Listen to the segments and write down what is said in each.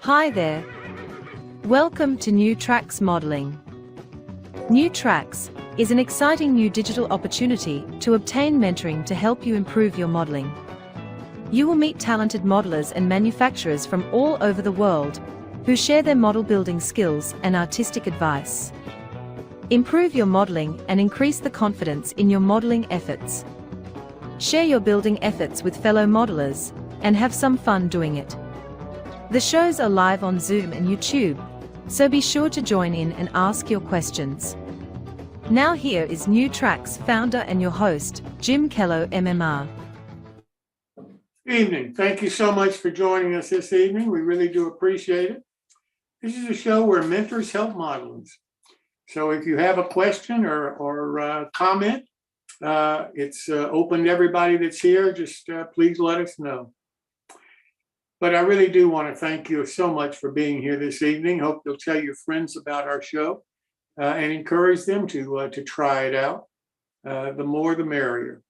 Hi there. Welcome to New Tracks Modeling. New Tracks is an exciting new digital opportunity to obtain mentoring to help you improve your modeling. You will meet talented modelers and manufacturers from all over the world who share their model building skills and artistic advice. Improve your modeling and increase the confidence in your modeling efforts. Share your building efforts with fellow modelers and have some fun doing it. The shows are live on Zoom and YouTube, so be sure to join in and ask your questions. Now here is New Tracks founder and your host, Jim Kello, MMR. Good evening. Thank you so much for joining us this evening. We really do appreciate it. This is a show where mentors help modelers. So if you have a question or comment, it's open to everybody that's here. Just please let us know. But I really do want to thank you so much for being here this evening. Hope you'll tell your friends about our show and encourage them to try it out. The more, the merrier.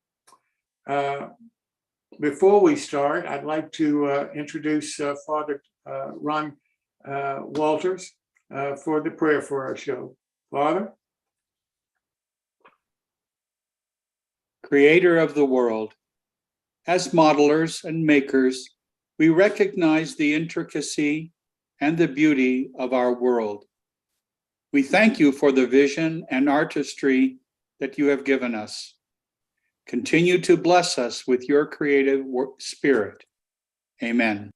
Before we start, I'd like to introduce Father Ron Walters for the prayer for our show. Father? Creator of the world, as modelers and makers, we recognize the intricacy and the beauty of our world. We thank you for the vision and artistry that you have given us. Continue to bless us with your creative spirit. Amen.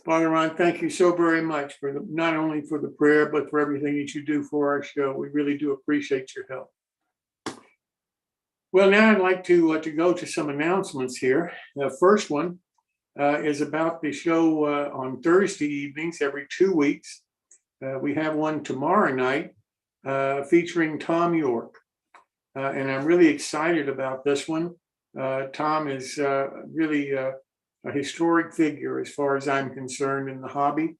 Father Ron, thank you so very much for not only for the prayer, but for everything that you do for our show. We really do appreciate your help. Well, now I'd like to go to some announcements here. The first one is about the show on Thursday evenings every 2 weeks. We have one tomorrow night featuring Tom York. And I'm really excited about this one. Tom is really a historic figure as far as I'm concerned in the hobby.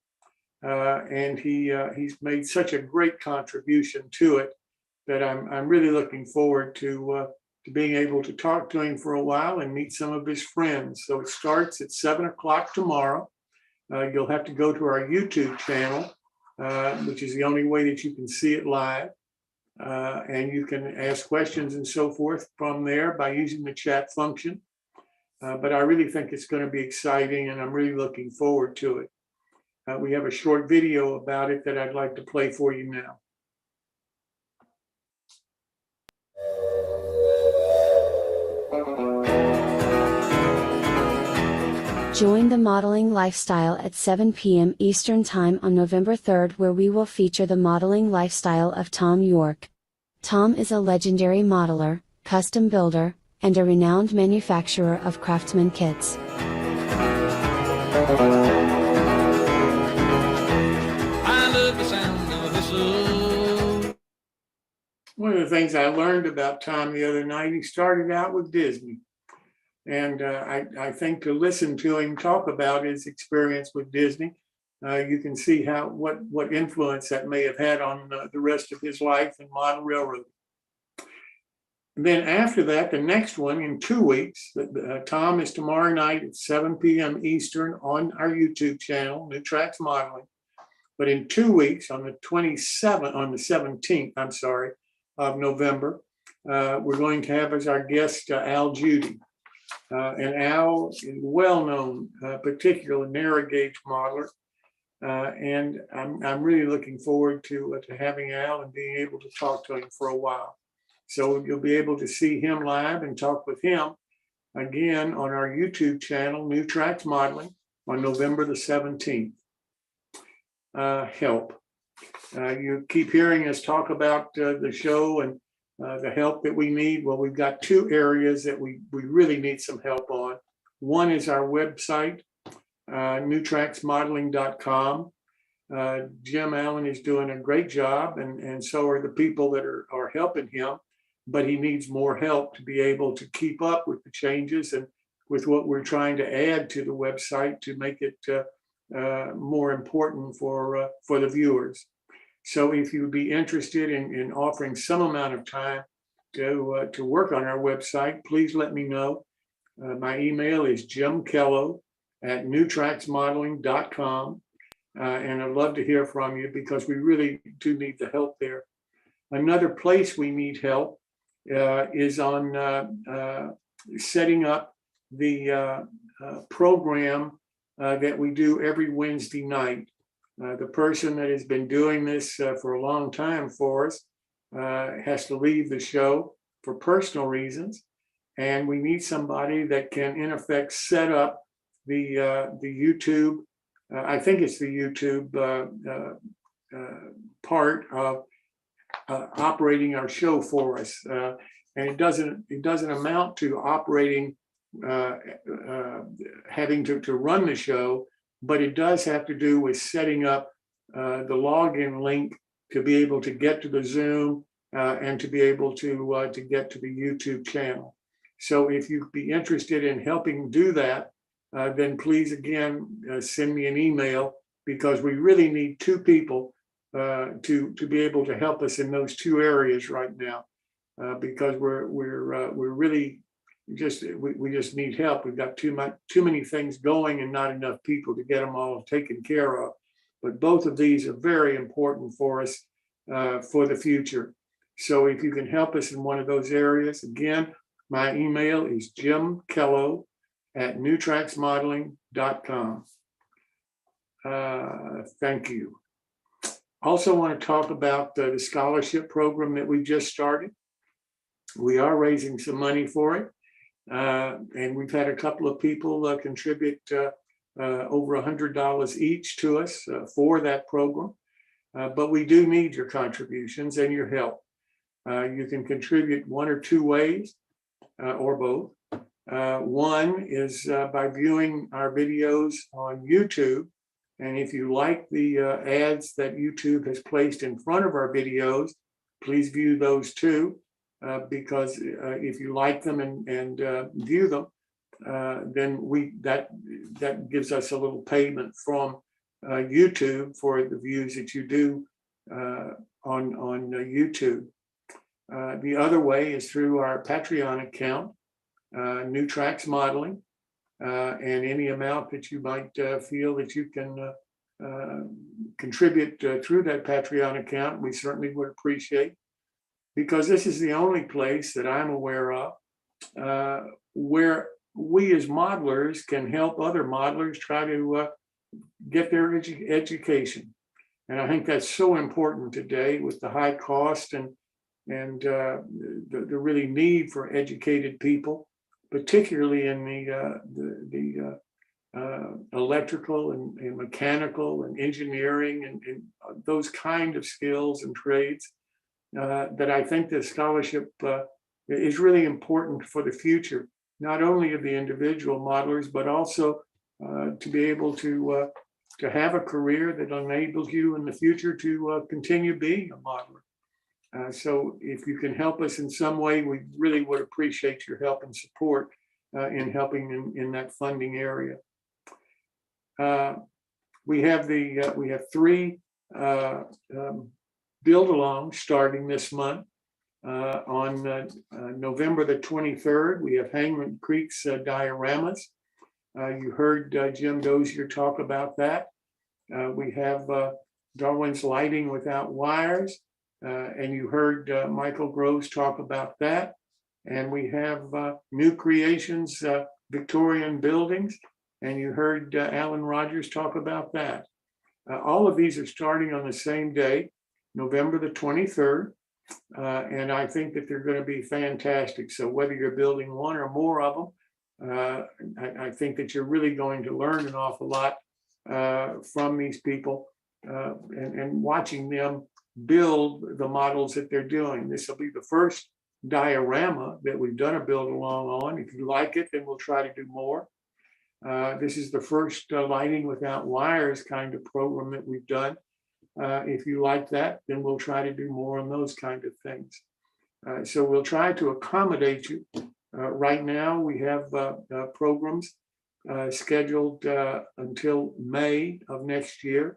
And he's made such a great contribution to it that I'm really looking forward to being able to talk to him for a while and meet some of his friends. So it starts at 7 o'clock tomorrow. You'll have to go to our YouTube channel, which is the only way that you can see it live. And you can ask questions and so forth from there by using the chat function. But I really think it's going to be exciting and I'm really looking forward to it. We have a short video about it that I'd like to play for you now. Join the modeling lifestyle at 7 p.m. Eastern Time on November 3rd, where we will feature the modeling lifestyle of Tom York. Tom is a legendary modeler, custom builder, and a renowned manufacturer of craftsman kits. I love the sound of a whistle. One of the things I learned about Tom the other night, he started out with Disney. And I think to listen to him talk about his experience with Disney, you can see what influence that may have had on the rest of his life in model railroading. And then after that, the next one in 2 weeks, Tom is tomorrow night at 7 p.m. Eastern on our YouTube channel, New Tracks Modeling. But in 2 weeks, on the 17th, of November, we're going to have as our guest Al Judy. And Al is well-known, particularly narrow gauge modeler. And I'm really looking forward to having Al and being able to talk to him for a while. So you'll be able to see him live and talk with him again on our YouTube channel, New Tracks Modeling, on November the 17th. Help. You keep hearing us talk about the show and the help that we need. Well, we've got two areas that we really need some help on. One is our website, newtracksmodeling.com. Jim Allen is doing a great job, and so are the people that are helping him, but he needs more help to be able to keep up with the changes and with what we're trying to add to the website to make it more important for the viewers. So if you'd be interested in offering some amount of time to work on our website, please let me know. My email is jimkello at newtracksmodeling.com. And I'd love to hear from you because we really do need the help there. Another place we need help is on setting up the program that we do every Wednesday night. The person that has been doing this for a long time for us has to leave the show for personal reasons. And we need somebody that can, in effect, set up the YouTube. I think it's the YouTube part of operating our show for us. And it doesn't amount to operating, having to run the show, but it does have to do with setting up the login link to be able to get to the Zoom and to be able to get to the YouTube channel. So if you'd be interested in helping do that, then please again send me an email, because we really need two people to be able to help us in those two areas right now, because we're really we just need help. We've got too many things going and not enough people to get them all taken care of. But both of these are very important for us for the future. So if you can help us in one of those areas, again, my email is jimkello@newtracksmodeling.com. Thank you. Also want to talk about the scholarship program that we just started. We are raising some money for it. And we've had a couple of people contribute over $100 each to us for that program. But we do need your contributions and your help. You can contribute one or two ways, or both. One is by viewing our videos on YouTube. And if you like the ads that YouTube has placed in front of our videos, please view those too, because if you like them and view them, then that gives us a little payment from YouTube for the views that you do on YouTube. The other way is through our Patreon account, New Tracks Modeling, and any amount that you might feel that you can contribute through that Patreon account, we certainly would appreciate, because this is the only place that I'm aware of where we as modelers can help other modelers try to get their education. And I think that's so important today with the high cost and the really need for educated people, particularly in the electrical and mechanical and engineering and those kind of skills and trades, that I think the scholarship is really important for the future, not only of the individual modelers, but also to be able to have a career that enables you in the future to continue being a modeler. So if you can help us in some way, we really would appreciate your help and support in helping in that funding area. We have three build-alongs starting this month. On November the 23rd, we have Hangman Creek's dioramas. You heard Jim Dozier talk about that. We have Darwin's Lighting Without Wires. And you heard Michael Groves talk about that. And we have New Creations, Victorian Buildings. And you heard Alan Rogers talk about that. All of these are starting on the same day, November the 23rd. And I think that they're going to be fantastic. So whether you're building one or more of them, I think that you're really going to learn an awful lot from these people and watching them build the models that they're doing. This will be the first diorama that we've done a build along on. If you like it, then we'll try to do more. This is the first Lighting Without Wires kind of program that we've done. If you like that, then we'll try to do more on those kind of things. So we'll try to accommodate you. Right now, we have programs scheduled until May of next year.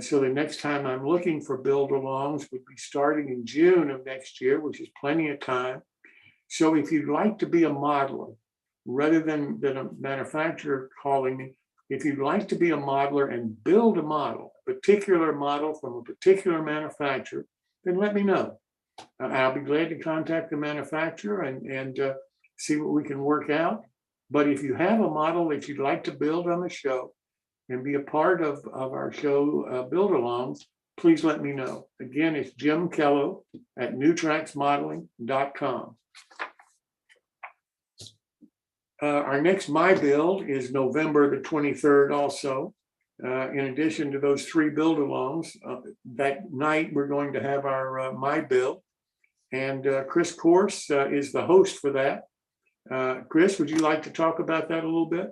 So the next time I'm looking for build-alongs would be starting in June of next year, which is plenty of time. So if you'd like to be a modeler, rather than a manufacturer calling me, if you'd like to be a modeler and build a model, a particular model from a particular manufacturer, then let me know. I'll be glad to contact the manufacturer and see what we can work out. But if you have a model that you'd like to build on the show and be a part of our show build-alongs, please let me know. Again, it's Jim Kello at newtracksmodeling.com. Our next My Build is November the 23rd also. In addition to those 3 build-alongs, that night we're going to have our My Build. And Chris Course is the host for that. Chris, would you like to talk about that a little bit?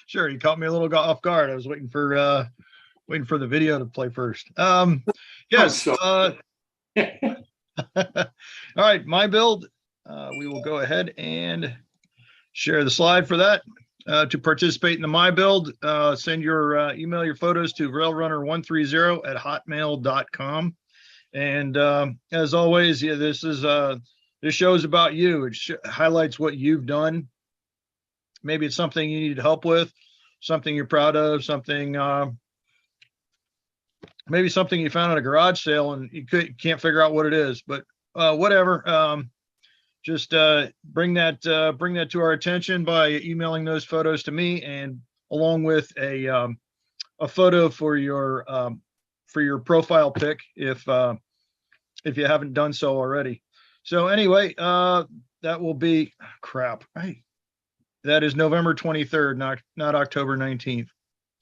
Sure, you caught me a little off guard. I was waiting for the video to play first. Yes. All right, My Build. We will go ahead and share the slide for that. To participate in the My Build, send your email your photos to railrunner130@hotmail.com. And as always, yeah, this show is about you. It highlights what you've done. Maybe it's something you need help with, something you're proud of, something maybe something you found at a garage sale and you can't figure out what it is, but whatever. Just bring that to our attention by emailing those photos to me, and along with a photo for your profile pic if you haven't done so already. So anyway, that will be crap. Hey, that is November 23rd, not October 19th.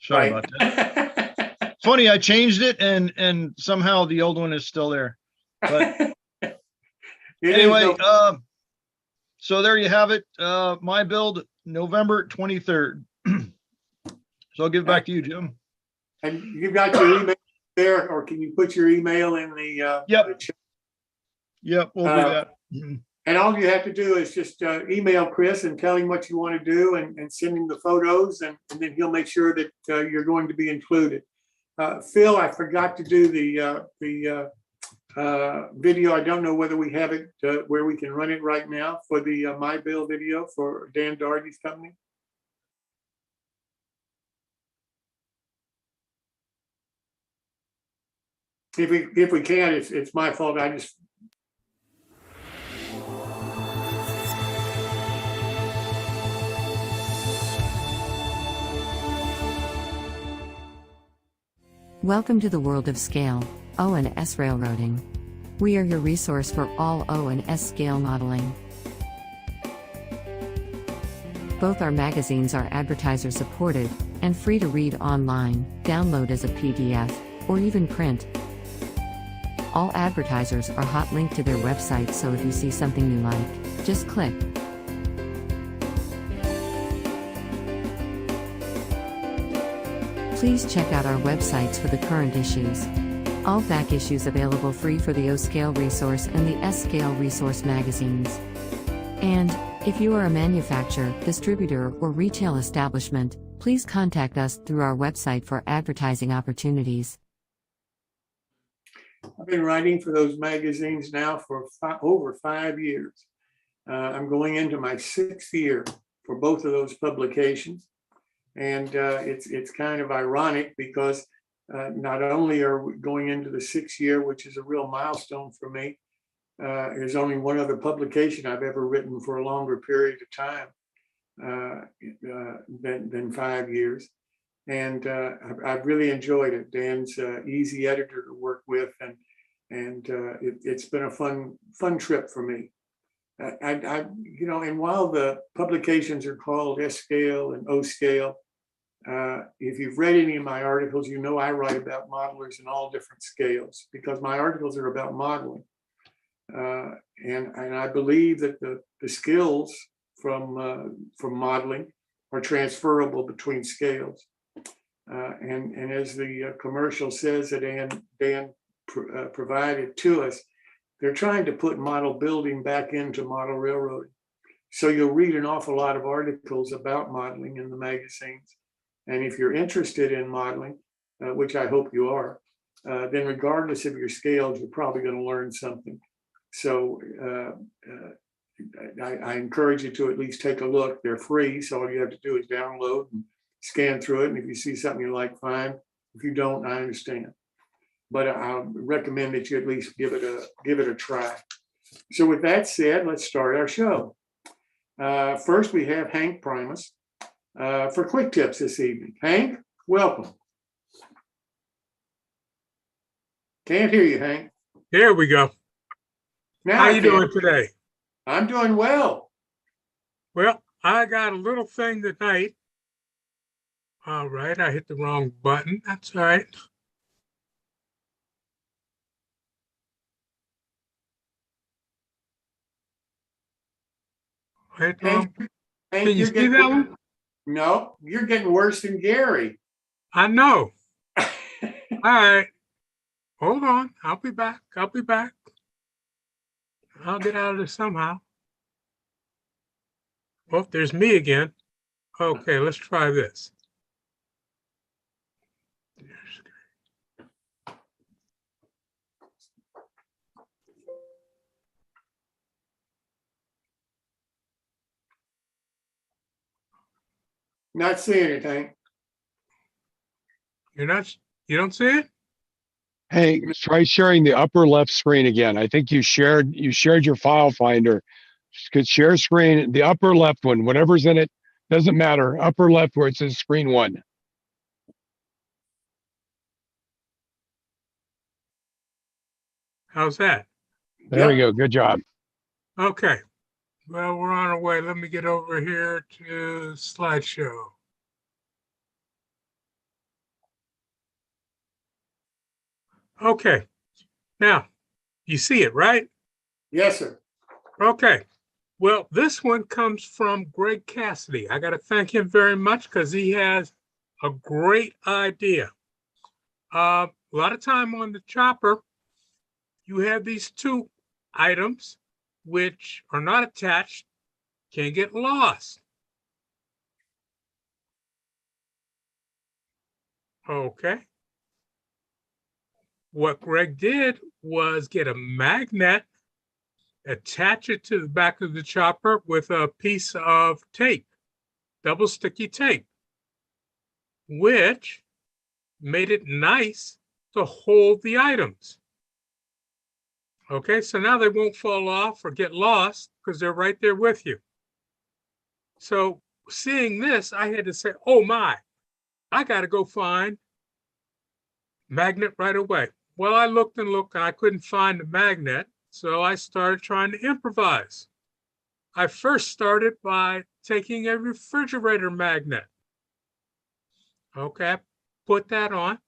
Sorry about that. Funny, I changed it and somehow the old one is still there. But anyway, so there you have it. My Build, November 23rd. So I'll give it back to you, Jim. And you've got your email there, or can you put your email in the Yep. the chat? Yep, we'll do that. And all you have to do is just email Chris and tell him what you want to do and send him the photos, and then he'll make sure that you're going to be included. Phil, I forgot to do the video. I don't know whether we have it where we can run it right now for the My Build video for Dan Doherty's company. If we can, it's my fault. Welcome to the world of scale, O&S railroading. We are your resource for all O&S scale modeling. Both our magazines are advertiser supported and free to read online, download as a PDF, or even print. All advertisers are hot linked to their website, so if you see something you like, just click. Please check out our websites for the current issues. All back issues available free for the O-Scale Resource and the S-Scale Resource magazines. And, if you are a manufacturer, distributor, or retail establishment, please contact us through our website for advertising opportunities. I've been writing for those magazines now for over 5 years. I'm going into my 6th year for both of those publications. And it's kind of ironic because not only are we going into the 6th year, which is a real milestone for me, there's only one other publication I've ever written for a longer period of time than 5 years. And I've really enjoyed it. Dan's easy editor to work with, and it's been a fun trip for me. And while the publications are called S-Scale and O-Scale, if you've read any of my articles, you know I write about modelers in all different scales because my articles are about modeling. And I believe that the skills from modeling are transferable between scales. And as the commercial says that Dan provided to us, they're trying to put model building back into model railroading. So you'll read an awful lot of articles about modeling in the magazines. And if you're interested in modeling, which I hope you are, then regardless of your scales, you're probably going to learn something. So I encourage you to at least take a look. They're free, so all you have to do is download and scan through it. And if you see something you like, fine. If you don't, I understand. But I recommend that you at least give it a try. So with that said, let's start our show. First, we have Hank Primas for quick tips this evening. Hank, welcome. Can't hear you, Hank. There we go. Now How I you can. doing today? I'm doing well. Well, I got a little thing tonight. All right, I hit the wrong button. That's all right. I hit the wrong. Hank, Can you you're see getting that one? no, you're getting worse than Gary. I know. All right. Hold on. I'll be back. I'll be back. I'll get out of this somehow. Oh, there's me again. Okay, let's try this. Not seeing it, Hank. You don't see it? Hey, try sharing the upper left screen again. I think you shared your file finder. Could share screen, the upper left one, whatever's in it, doesn't matter. Upper left where it says screen 1. How's that? There we go. Good job. Okay. Well, we're on our way. Let me get over here to slideshow. Okay. Now, you see it, right? Yes, sir. Okay. Well, this one comes from Greg Cassidy. I got to thank him very much because he has a great idea. A lot of time on the chopper, you have these two items which are not attached, can get lost. Okay. What Greg did was get a magnet, attach it to the back of the chopper with a piece of tape, double sticky tape, which made it nice to hold the items. Okay, so now they won't fall off or get lost because they're right there with you. So seeing this, I had to say, oh my, I got to go find magnet right away. Well, I looked and looked and I couldn't find the magnet. So I started trying to improvise. I first started by taking a refrigerator magnet. Okay, put that on.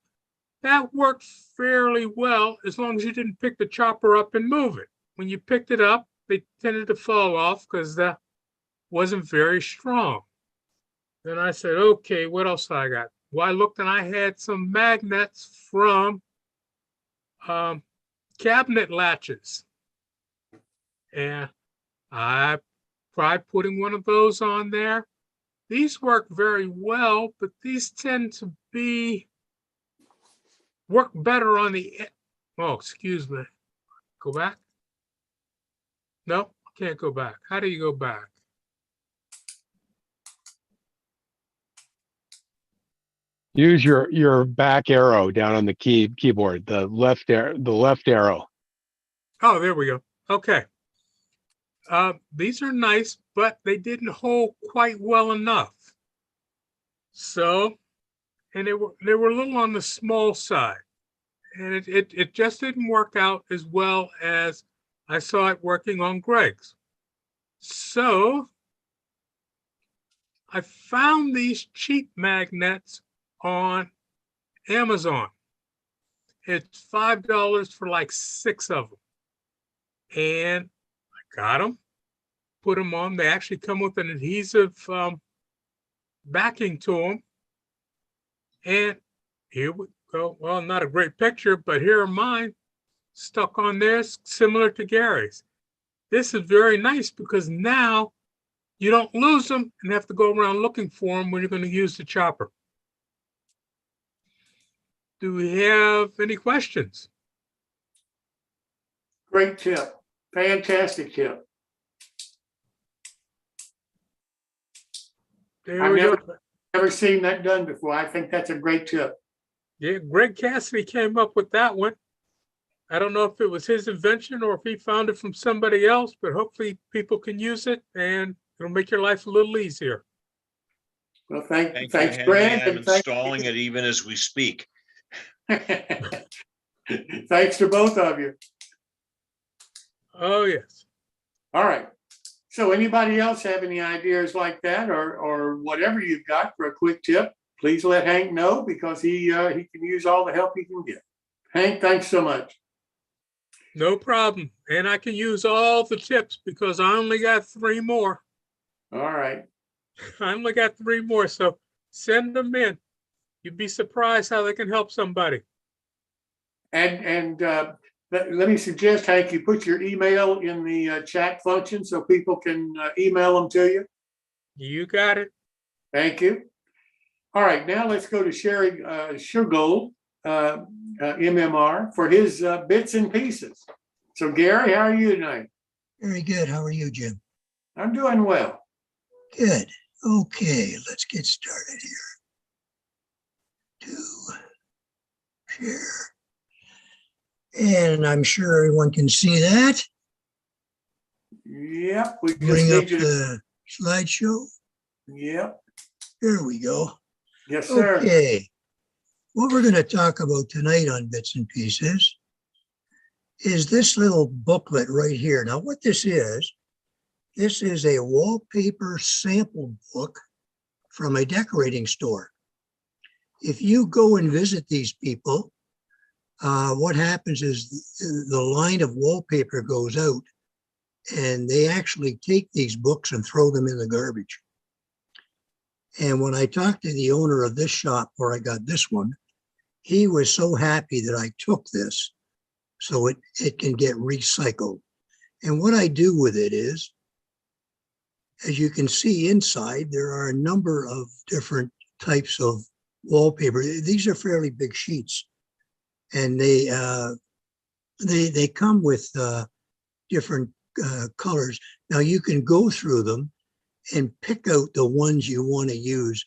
That worked fairly well as long as you didn't pick the chopper up and move it. When you picked it up, they tended to fall off because that wasn't very strong. Then I said, okay, what else I got? Well, I looked and I had some magnets from cabinet latches. And I tried putting one of those on there. These work very well, but these tend to work better on the, oh, excuse me. Go back? No, can't go back. How do you go back? Use your back arrow down on the keyboard, the left arrow. Oh, there we go. Okay. These are nice, but they didn't hold quite well enough. So, and they were a little on the small side. And it just didn't work out as well as I saw it working on Greg's. So I found these cheap magnets on Amazon. It's $5 for like 6 of them. And I got them, put them on. They actually come with an adhesive backing to them. And here we go. Well, not a great picture, but here are mine stuck on there, similar to Gary's. This is very nice because now you don't lose them and have to go around looking for them when you're going to use the chopper. Do we have any questions? Great tip. Fantastic tip. There I've we go. never seen that done before. I think that's a great tip. Yeah, Greg Cassidy came up with that one. I don't know if it was his invention or if he found it from somebody else, but hopefully people can use it and it'll make your life a little easier. Well, Thank thanks, you, Henry. Greg. I'm And thanks, installing it even as we speak. thanks to both of you. Oh, yes. All right. So anybody else have any ideas like that or whatever you've got for a quick tip, please let Hank know because he can use all the help he can get. Hank, thanks so much. No problem. And I can use all the tips because I only got 3 more. All right. I only got 3 more. So send them in. You'd be surprised how they can help somebody. And let me suggest, Hank, you put your email in the chat function so people can email them to you. You got it. Thank you. All right, now let's go to Shurgold, MMR, for his bits and pieces. So Gary, how are you tonight? Very good. How are you, Jim? I'm doing well. Good. Okay, let's get started here. Share. And I'm sure everyone can see that. Yep. We just Bring up need you to, the slideshow. yep. There we go. Yes, sir. Okay. What we're going to talk about tonight on Bits and Pieces is this little booklet right here. Now, what this is a wallpaper sample book from a decorating store. If you go and visit these people, what happens is the line of wallpaper goes out and they actually take these books and throw them in the garbage. And when I talked to the owner of this shop where I got this one, he was so happy that I took this so it can get recycled. And what I do with it is, as you can see inside, there are a number of different types of wallpaper. These are fairly big sheets, and they come with different colors. Now you can go through them and pick out the ones you want to use,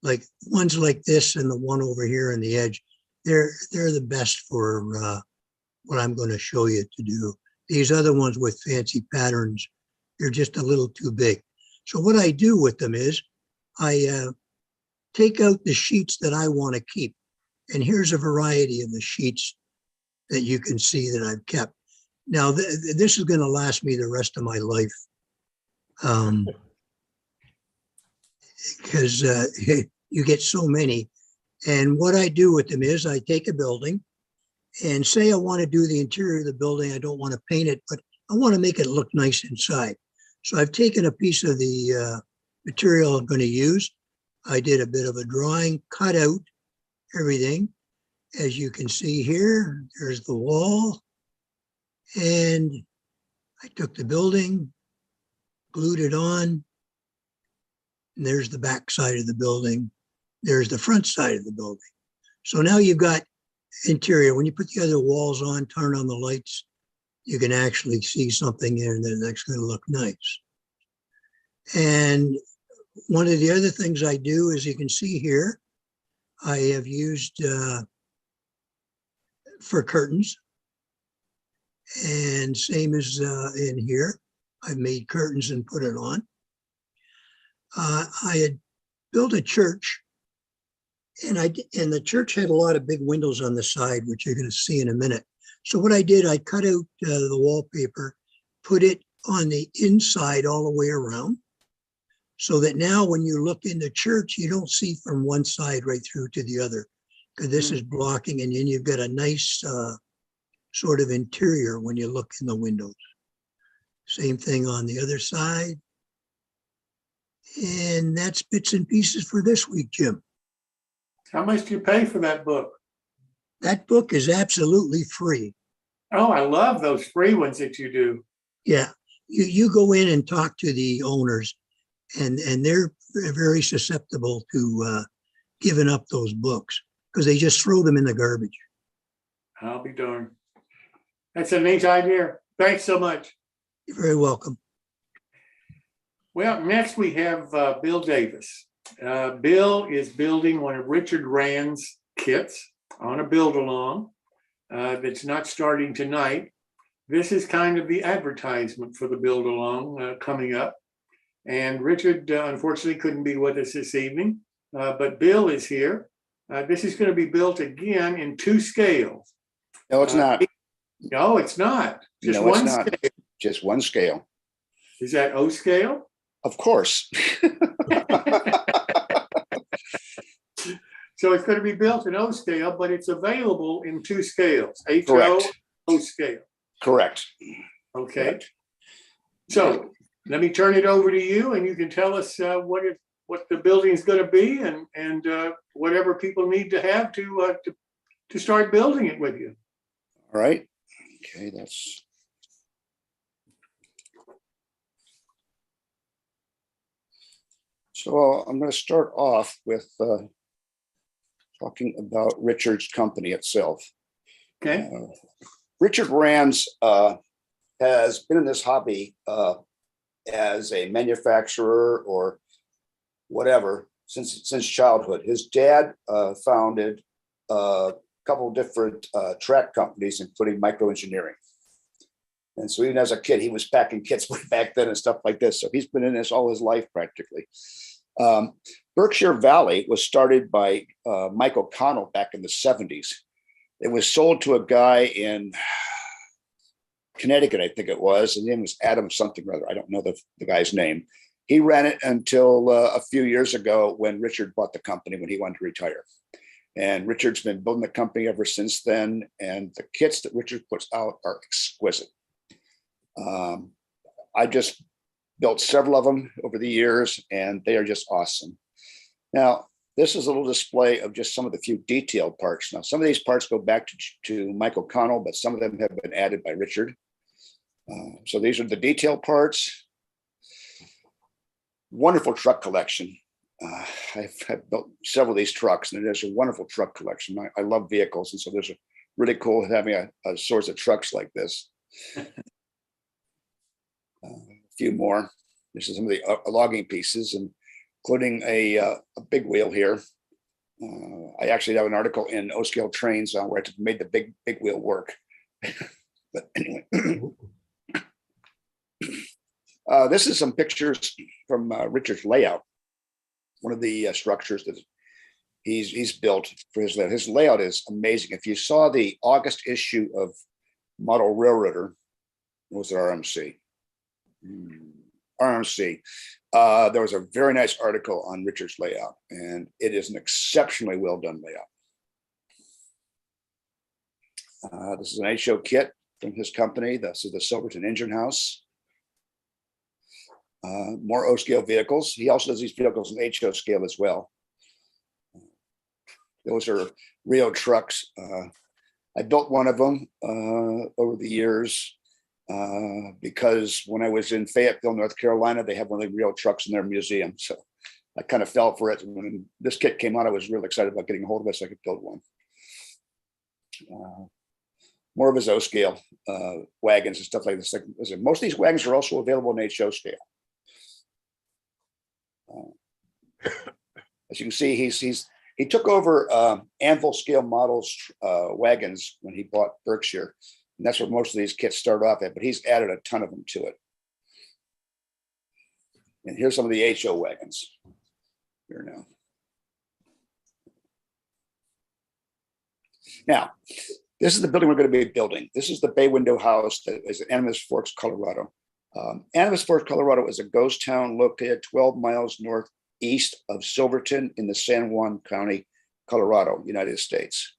like ones like this and the one over here on the edge. They're the best for what I'm going to show you to do. These other ones with fancy patterns, they're just a little too big. So what I do with them is I take out the sheets that I want to keep. And here's a variety of the sheets that you can see that I've kept. Now, this is going to last me the rest of my life. Because you get so many. And what I do with them is I take a building and say I want to do the interior of the building. I don't want to paint it, but I want to make it look nice inside. So I've taken a piece of the material I'm going to use. I did a bit of a drawing, cut out everything. As you can see here, there's the wall. And I took the building, glued it on. And there's the back side of the building. There's the front side of the building. So now you've got interior. When you put the other walls on, turn on the lights, you can actually see something in there that's going to look nice. And one of the other things I do, as you can see here, I have used for curtains. And same as in here, I've made curtains and put it on. I had built a church, and the church had a lot of big windows on the side, which you're going to see in a minute. So what I did, I cut out the wallpaper, put it on the inside all the way around, so that now when you look in the church, you don't see from one side right through to the other, because this is blocking, and then you've got a nice sort of interior when you look in the windows. Same thing on the other side. And that's bits and pieces for this week, Jim. How much do you pay for that book? That book is absolutely free. Oh, I love those free ones that you do. Yeah, you go in and talk to the owners, and they're very susceptible to giving up those books because they just throw them in the garbage. I'll be darned. That's a neat idea. Thanks so much. You're very welcome. Well, next we have Bill Davis. Bill is building one of Richard Rand's kits on a build-along that's not starting tonight. This is kind of the advertisement for the build-along coming up. And Richard, unfortunately, couldn't be with us this evening, but Bill is here. This is going to be built again in 2 scales. No, it's not. No, it's not. Just No, it's one not. scale. Just one scale. Is that O scale? Of course. So it's going to be built in O scale, but it's available in 2 scales, HO, Correct. O scale. Correct. Okay. Correct. So let me turn it over to you, and you can tell us what the building is going to be, and whatever people need to have to start building it with you. All right. Okay, that's. So I'm going to start off with talking about Richard's company itself. Okay. Richard Rand's has been in this hobby as a manufacturer or whatever since childhood. His dad founded a couple of different track companies, including Micro Engineering. And so even as a kid, he was packing kits way back then and stuff like this. So he's been in this all his life practically. Berkshire Valley was started by Mike O'Connell back in the 70s. It was sold to a guy in Connecticut, I think it was. His name was Adam something or other. I don't know the guy's name. He ran it until a few years ago when Richard bought the company when he wanted to retire. And Richard's been building the company ever since then. And the kits that Richard puts out are exquisite. I just built several of them over the years, and they are just awesome. Now, this is a little display of just some of the few detailed parts. Now, some of these parts go back to Mike O'Connell, but some of them have been added by Richard. So these are the detailed parts. Wonderful truck collection. I've built several of these trucks, and it is a wonderful truck collection. I love vehicles, and so there's a really cool having a source of trucks like this. A few more. This is some of the logging pieces, including a big wheel here. I actually have an article in O Scale Trains where I made the big wheel work. But anyway, this is some pictures from Richard's layout. One of the structures that he's built for his layout. His layout is amazing. If you saw the August issue of Model Railroader, what was it, RMC? RMC. There was a very nice article on Richard's layout, and it is an exceptionally well done layout. This is an HO kit from his company. This is the Silverton Engine House. More O scale vehicles. He also does these vehicles in HO scale as well. Those are Rio trucks. I built one of them over the years because when I was in Fayetteville, North Carolina, they have one of the Rio trucks in their museum. So I kind of fell for it. When this kit came out, I was really excited about getting a hold of it so I could build one. More of his O scale wagons and stuff like this. Most of these wagons are also available in HO scale. As you can see, he took over Anvil scale models wagons when he bought Berkshire, and that's what most of these kits start off at. But he's added a ton of them to it. And here's some of the HO wagons. Here now. Now, this is the building we're going to be building. This is the bay window house that is in Animas Forks, Colorado. Animas Forks, Colorado is a ghost town located 12 miles northeast of Silverton in the San Juan County, Colorado, United States.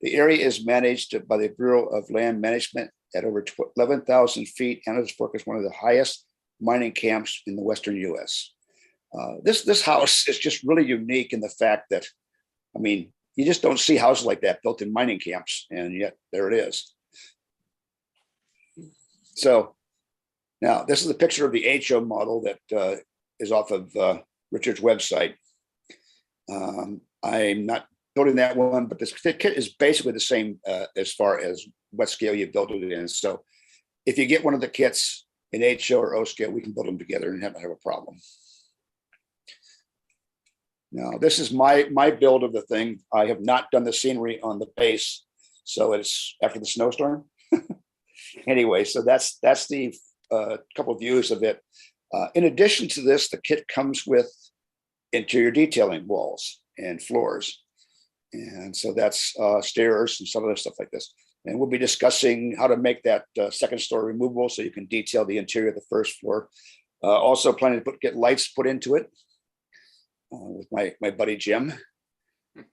The area is managed by the Bureau of Land Management at over 11,000 feet. Animas Forks is one of the highest mining camps in the Western US. This house is just really unique in the fact that, I mean, you just don't see houses like that built in mining camps, and yet there it is. So now this is a picture of the HO model that is off of Richard's website. I'm not building that one, but this kit is basically the same as far as what scale you build it in. So if you get one of the kits in HO or O scale, we can build them together and not have a problem. Now, this is my build of the thing. I have not done the scenery on the base, so it's after the snowstorm. Anyway, so that's the couple of views of it. In addition to this, the kit comes with interior detailing walls and floors. And so that's stairs and some other stuff like this. And we'll be discussing how to make that second story removable so you can detail the interior of the first floor. Also planning to get lights put into it with my buddy Jim.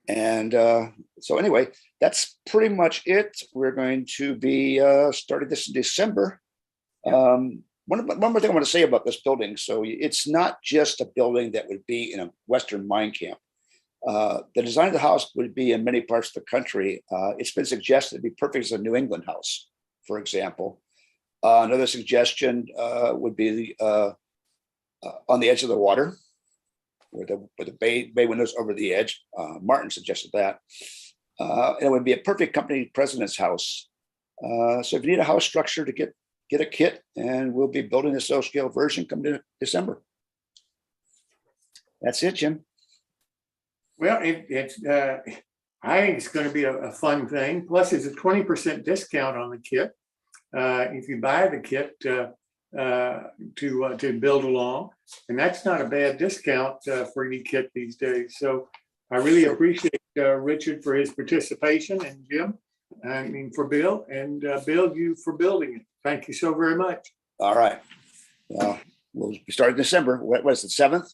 And so anyway, that's pretty much it. We're going to be starting this in December. One more thing I want to say about this building. So it's not just a building that would be in a Western mine camp. The design of the house would be in many parts of the country. It's been suggested to be perfect as a New England house, for example. Another suggestion would be on the edge of the water, where the bay windows over the edge. Martin suggested that. It would be a perfect company president's house. So if you need a house structure to get a kit, and we'll be building a scale version coming in December. That's it, Jim. Well, I think it's going to be a fun thing. Plus, it's a 20% discount on the kit if you buy the kit to build along, and that's not a bad discount for any kit these days. So I really appreciate Richard for his participation, and Jim, I mean for Bill, and Bill, you for building it. Thank you so very much. All right. We'll start in December. What is it, 7th?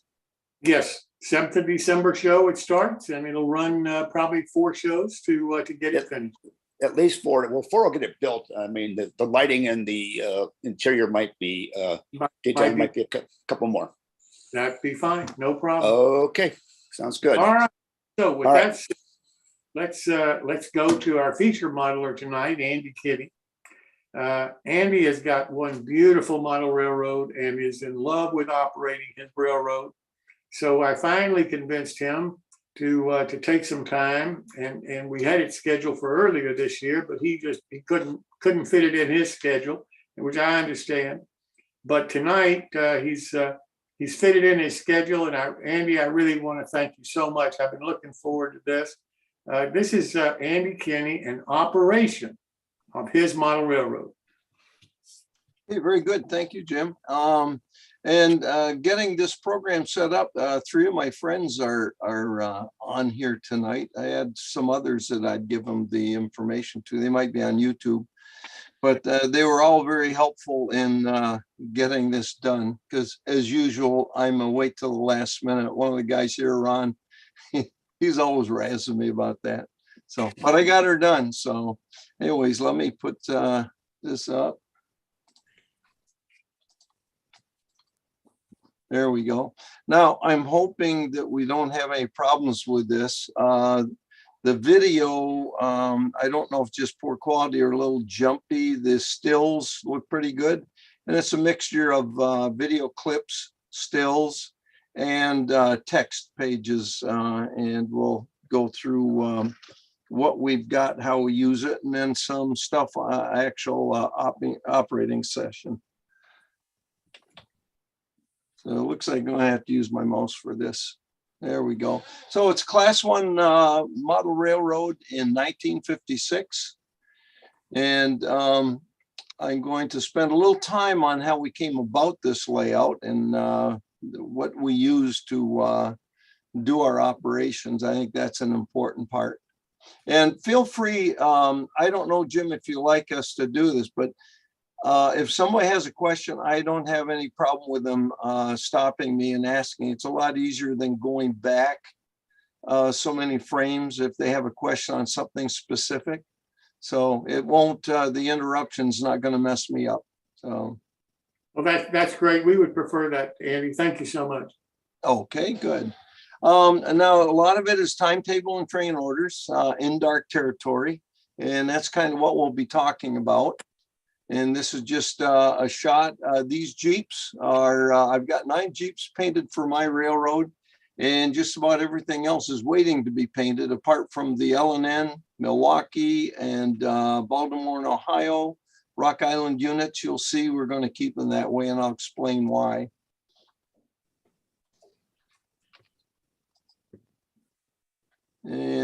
Yes, 7th of December show it starts, and it'll run probably 4 shows to get it finished. At least 4. Well, 4 will get it built. I mean, the lighting and the interior might be detailed, might be a couple more. That'd be fine, no problem. Okay, sounds good. All right. So with that said, let's go to our feature modeler tonight, Andy Keeney. Andy has got one beautiful model railroad and is in love with operating his railroad. So I finally convinced him to take some time, and we had it scheduled for earlier this year, but he couldn't fit it in his schedule, which I understand. But tonight he's fitted in his schedule, and Andy, I really want to thank you so much. I've been looking forward to this. This is Andy Keeney, an operation of his model railroad. Hey, very good. Thank you, Jim. And getting this program set up, 3 of my friends are on here tonight. I had some others that I'd give them the information to. They might be on YouTube, but they were all very helpful in getting this done, because as usual, I'm a wait till the last minute. One of the guys here, Ron, he's always razzing me about that. So, but I got her done. So anyways, let me put this up. There we go. Now, I'm hoping that we don't have any problems with this. The video, I don't know if just poor quality or a little jumpy. The stills look pretty good. And it's a mixture of video clips, stills, and text pages. And we'll go through what we've got, how we use it, and then some stuff, actual operating session. So it looks like I'm going to have to use my mouse for this. There we go. So it's Class 1 model railroad in 1956. And I'm going to spend a little time on how we came about this layout and what we use to do our operations. I think that's an important part. And feel free, I don't know, Jim, if you like us to do this, but if somebody has a question, I don't have any problem with them stopping me and asking. It's a lot easier than going back so many frames if they have a question on something specific. So it won't, the interruption's not going to mess me up. So. Well, that's great. We would prefer that, Andy. Thank you so much. Okay, good. And now a lot of it is timetable and train orders in dark territory. And that's kind of what we'll be talking about. And this is just a shot. These Jeeps are, I've got 9 Jeeps painted for my railroad, and just about everything else is waiting to be painted apart from the L&N, Milwaukee, and Baltimore and Ohio, Rock Island units. You'll see we're going to keep them that way, and I'll explain why.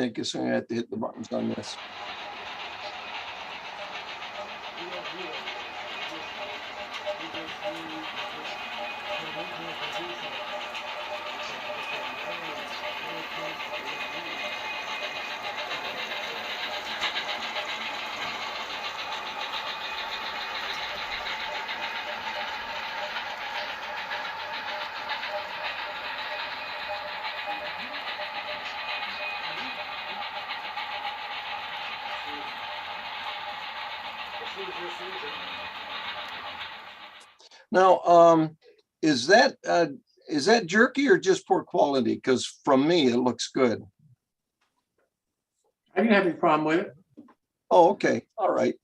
I guess I'm gonna have to hit the buttons on this. Now, is that jerky or just poor quality? Because from me, it looks good. I didn't have any problem with it. Oh, okay, all right.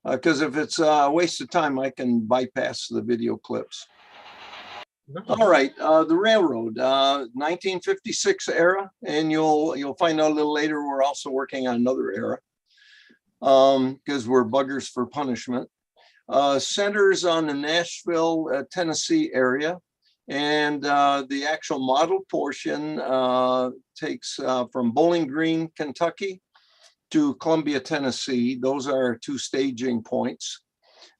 Because if it's a waste of time, I can bypass the video clips. All right, the railroad, 1956 era, and you'll find out a little later. We're also working on another era because we're buggers for punishment. Centers on the Nashville, Tennessee area, and the actual model portion takes from Bowling Green, Kentucky, to Columbia, Tennessee. Those are 2 staging points.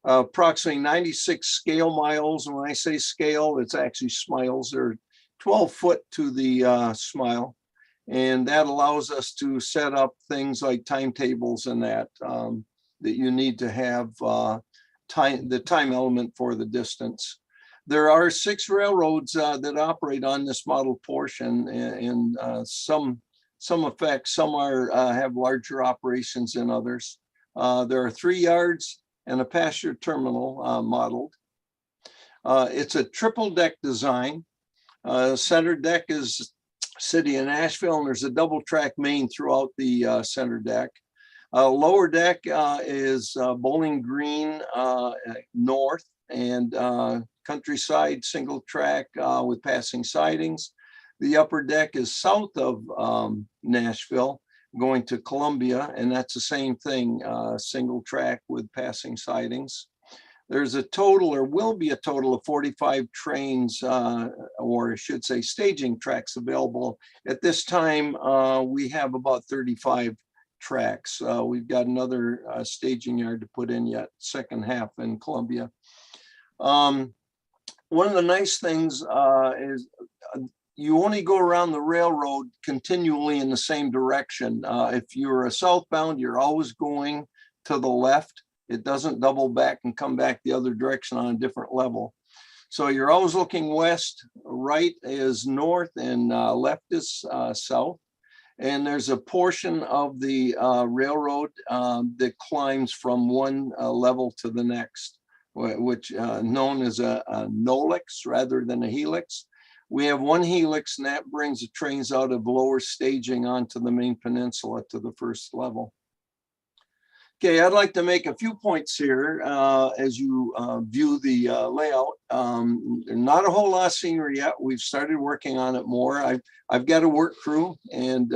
Approximately 96 scale miles. And when I say scale, it's actually smiles. They're 12 foot to the smile. And that allows us to set up things like timetables and that you need to have the time element for the distance. There are 6 railroads that operate on this model portion, and some effects. Some are have larger operations than others. There are 3 yards and a passenger terminal modeled. It's a triple deck design. Center deck is City of Nashville, and there's a double track main throughout the center deck. Lower deck is Bowling Green north and Countryside single track with passing sidings. The upper deck is south of Nashville, going to Columbia, and that's the same thing, single track with passing sidings. There's a total, or will be a total, of 45 trains, or I should say staging tracks available. At this time, we have about 35 tracks. We've got another staging yard to put in yet, second half in Columbia. One of the nice things is you only go around the railroad continually in the same direction. If you're a southbound, you're always going to the left. It doesn't double back and come back the other direction on a different level. So you're always looking west, right is north, and left is south. And there's a portion of the railroad that climbs from one level to the next, which known as a nolix rather than a helix. We have one helix, and that brings the trains out of lower staging onto the main peninsula to the first level. Okay, I'd like to make a few points here as you view the layout. Not a whole lot of scenery yet. We've started working on it more. I've got a work crew, and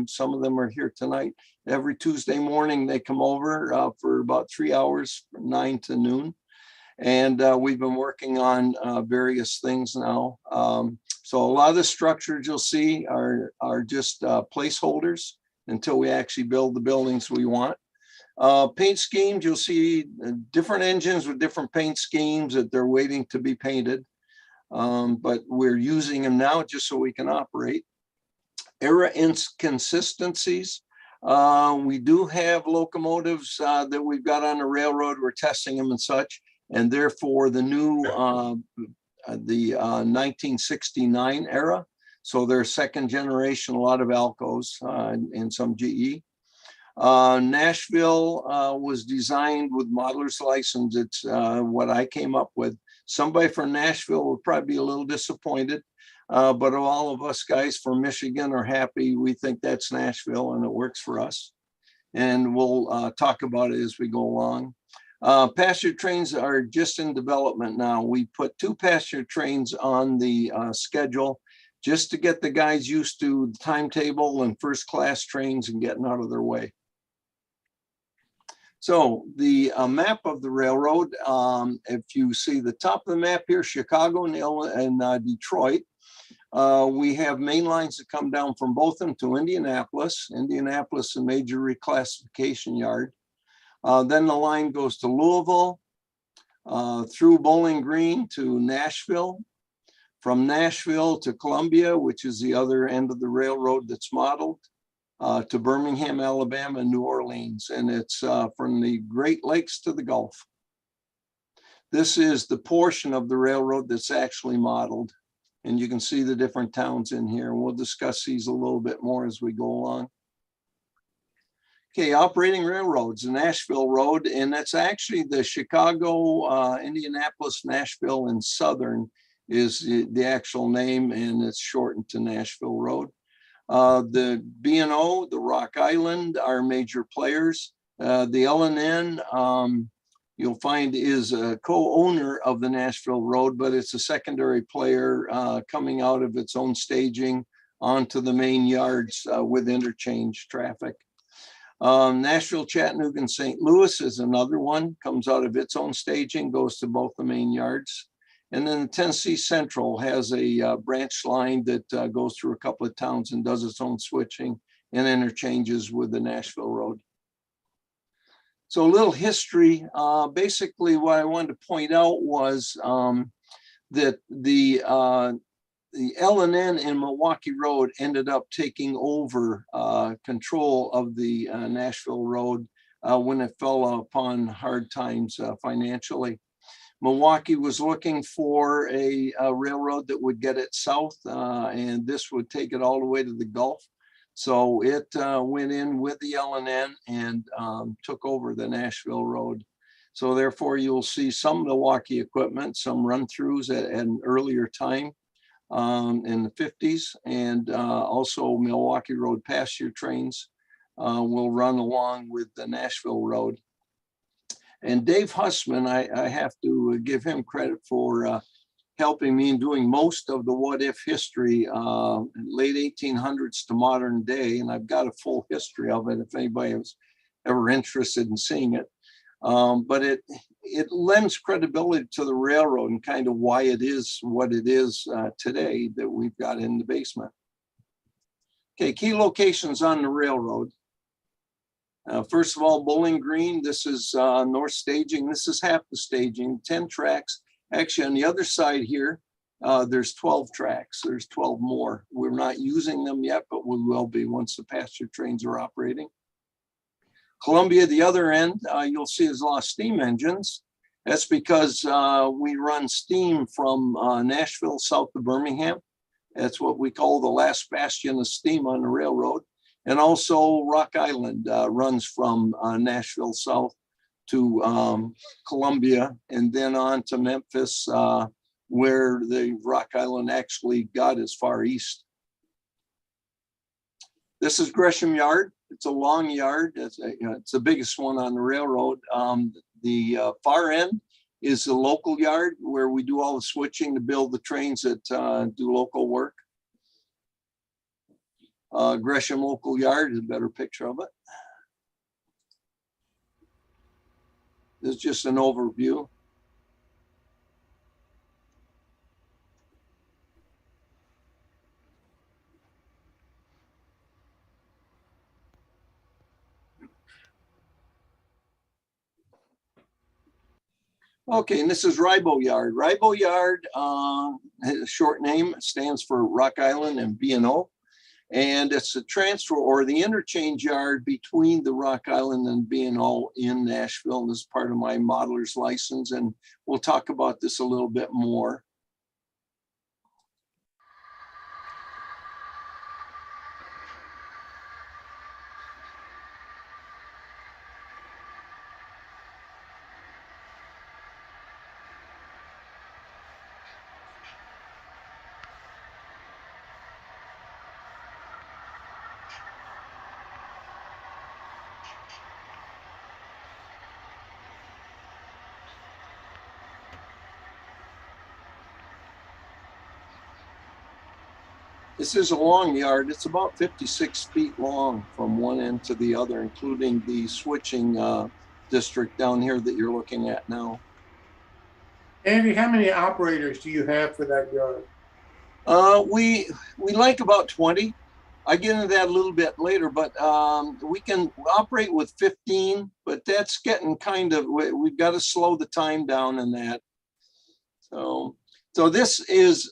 some of them are here tonight. Every Tuesday morning, they come over for about 3 hours, 9 to noon. And we've been working on various things now. So a lot of the structures you'll see are just placeholders until we actually build the buildings we want. Paint schemes, you'll see different engines with different paint schemes that they're waiting to be painted. But we're using them now just so we can operate. Era inconsistencies. We do have locomotives that we've got on the railroad. We're testing them and such. And therefore the new, the 1969 era. So they're second generation, a lot of Alcos and some GE. Nashville was designed with modeler's license. It's what I came up with. Somebody from Nashville would probably be a little disappointed, but all of us guys from Michigan are happy. We think that's Nashville and it works for us. And we'll talk about it as we go along. Passenger trains are just in development now. We put 2 passenger trains on the schedule just to get the guys used to the timetable and first class trains and getting out of their way. So the map of the railroad, if you see the top of the map here, Chicago and Detroit, We have main lines that come down from Botham to Indianapolis. Indianapolis, a major reclassification yard. Then the line goes to Louisville, through Bowling Green to Nashville, from Nashville to Columbia, which is the other end of the railroad that's modeled, to Birmingham, Alabama, and New Orleans. And it's from the Great Lakes to the Gulf. This is the portion of the railroad that's actually modeled. And you can see the different towns in here. And we'll discuss these a little bit more as we go along. Okay, operating railroads, the Nashville Road, and that's actually the Chicago, Indianapolis, Nashville, and Southern is the actual name, and it's shortened to Nashville Road. The B&O, the Rock Island are major players. The L&N, you'll find is a co-owner of the Nashville Road, but it's a secondary player coming out of its own staging onto the main yards with interchange traffic. Nashville, Chattanooga, and St. Louis is another one, comes out of its own staging, goes to both the main yards. And then Tennessee Central has a branch line that goes through a couple of towns and does its own switching and interchanges with the Nashville Road. So a little history. Basically, what I wanted to point out was that the L&N and Milwaukee Road ended up taking over control of the Nashville Road when it fell upon hard times financially. Milwaukee was looking for a railroad that would get it south, and this would take it all the way to the Gulf. So it went in with the L&N and took over the Nashville Road. So therefore, you'll see some Milwaukee equipment, some run-throughs at an earlier time in the 50s, and also Milwaukee Road passenger trains will run along with the Nashville Road. And Dave Hussman, I have to give him credit for helping me in doing most of the what if history, late 1800s to modern day. And I've got a full history of it if anybody was ever interested in seeing it. But it lends credibility to the railroad and kind of why it is what it is today that we've got in the basement. Okay, key locations on the railroad. First of all, Bowling Green, this is north staging. This is half the staging, 10 tracks. Actually, on the other side here, there's 12 tracks. There's 12 more. We're not using them yet, but we will be once the passenger trains are operating. Columbia, the other end, you'll see is a lot of steam engines. That's because we run steam from Nashville south to Birmingham. That's what we call the last bastion of steam on the railroad. And also Rock Island runs from Nashville south to Columbia and then on to Memphis, where the Rock Island actually got as far east. This is Gresham Yard. It's a long yard. It's the biggest one on the railroad. The far end is the local yard where we do all the switching to build the trains that do local work. Gresham Local Yard is a better picture of it. This is just an overview. Okay, and this is Ribo Yard. Ribo Yard, has a short name, stands for Rock Island and B&O. And it's a transfer or the interchange yard between the Rock Island and B&O in Nashville. And this is part of my modeler's license. And we'll talk about this a little bit more. This is a long yard. It's about 56 feet long from one end to the other, including the switching district down here that you're looking at now. Andy, how many operators do you have for that yard? We like about 20. I get into that a little bit later, but we can operate with 15, but that's getting kind of, we've got to slow the time down in that. So this is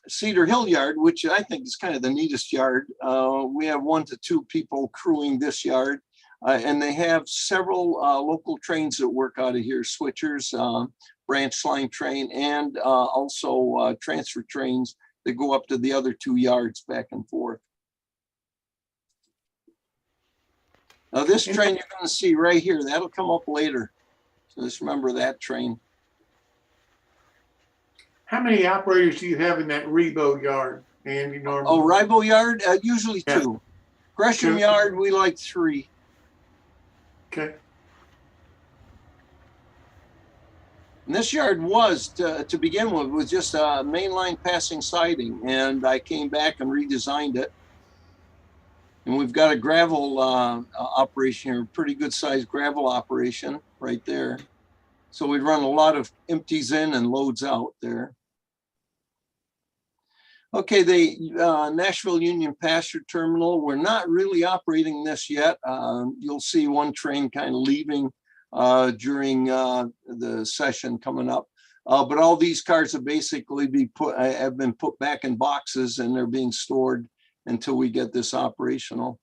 Cedar Hill Yard, which I think is kind of the neatest yard. We have 1 to 2 people crewing this yard, and they have several local trains that work out of here, switchers, branch line train, and also transfer trains that go up to the other 2 yards back and forth. Now this train you're going to see right here, that'll come up later. So just remember that train. How many operators do you have in that Rebo yard, Andy, normally? Oh, Ribo yard, usually Yeah. 2. Gresham 2? yard, we like 3. Okay. And this yard was, to begin with, was just a mainline passing siding, and I came back and redesigned it. And we've got a gravel operation here, pretty good sized gravel operation right there. So we run a lot of empties in and loads out there. Okay, the Nashville Union Pasture Terminal, we're not really operating this yet. You'll see one train kind of leaving during the session coming up. But all these cars have basically have been put back in boxes, and they're being stored until we get this operational.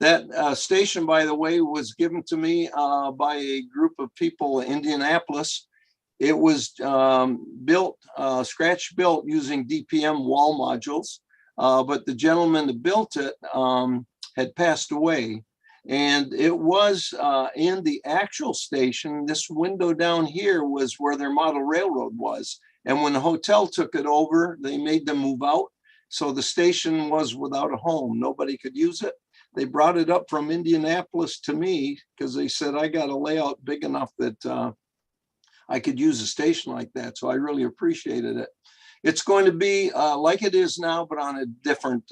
That station, by the way, was given to me by a group of people in Indianapolis. It was built, scratch built using DPM wall modules, but the gentleman that built it had passed away. And it was in the actual station. This window down here was where their model railroad was. And when the hotel took it over, they made them move out. So the station was without a home. Nobody could use it. They brought it up from Indianapolis to me because they said, I got a layout big enough that I could use a station like that. So I really appreciated it. It's going to be like it is now, but on a different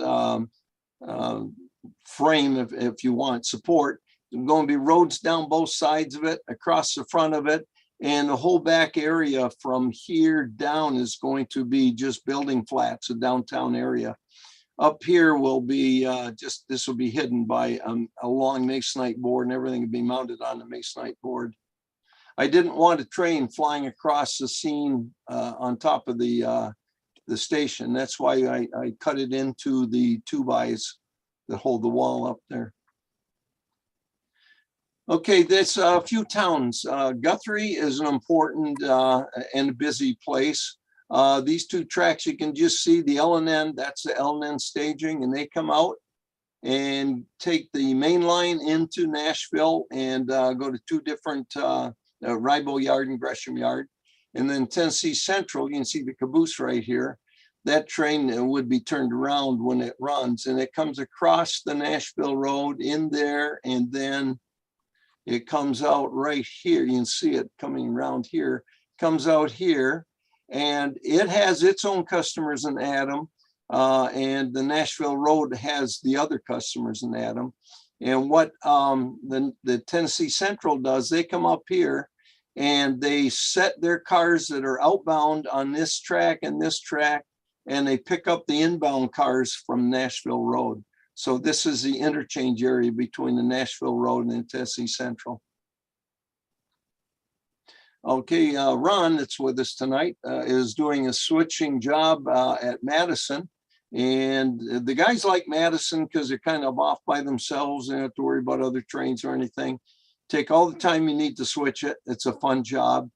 frame, if you want support. There's going to be roads down both sides of it, across the front of it. And the whole back area from here down is going to be just building flats, a downtown area. Up here will be this will be hidden by a long masonite board, and everything will be mounted on the masonite board. I didn't want a train flying across the scene on top of the station. That's why I cut it into the 2-bys that hold the wall up there. Okay, there's a few towns. Guthrie is an important and busy place. These 2 tracks, you can just see the L&N, that's the L&N staging, and they come out and take the main line into Nashville and go to 2 different Ribo Yard and Gresham Yard. And then Tennessee Central, you can see the caboose right here. That train would be turned around when it runs, and it comes across the Nashville Road in there, and then it comes out right here. You can see it coming around here, comes out here, and it has its own customers in Adam, and the Nashville Road has the other customers in Adam. And what the Tennessee Central does, they come up here and they set their cars that are outbound on this track and this track, and they pick up the inbound cars from Nashville Road. So this is the interchange area between the Nashville Road and the Tennessee Central. Okay, Ron, that's with us tonight, is doing a switching job at Madison. And the guys like Madison because they're kind of off by themselves. They don't have to worry about other trains or anything. Take all the time you need to switch it. It's a fun job.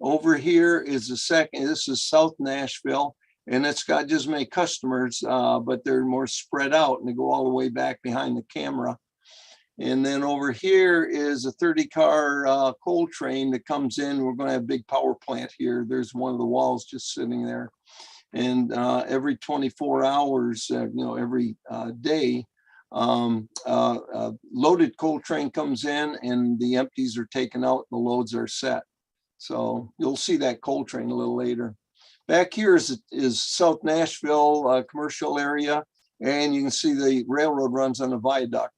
Over here is the second, this is South Nashville. And it's got just many customers, but they're more spread out and they go all the way back behind the camera. And then over here is a 30-car coal train that comes in. We're going to have a big power plant here. There's one of the walls just sitting there. And every 24 hours, every day, loaded coal train comes in and the empties are taken out, the loads are set. So you'll see that coal train a little later. Back here is South Nashville commercial area, and you can see the railroad runs on a viaduct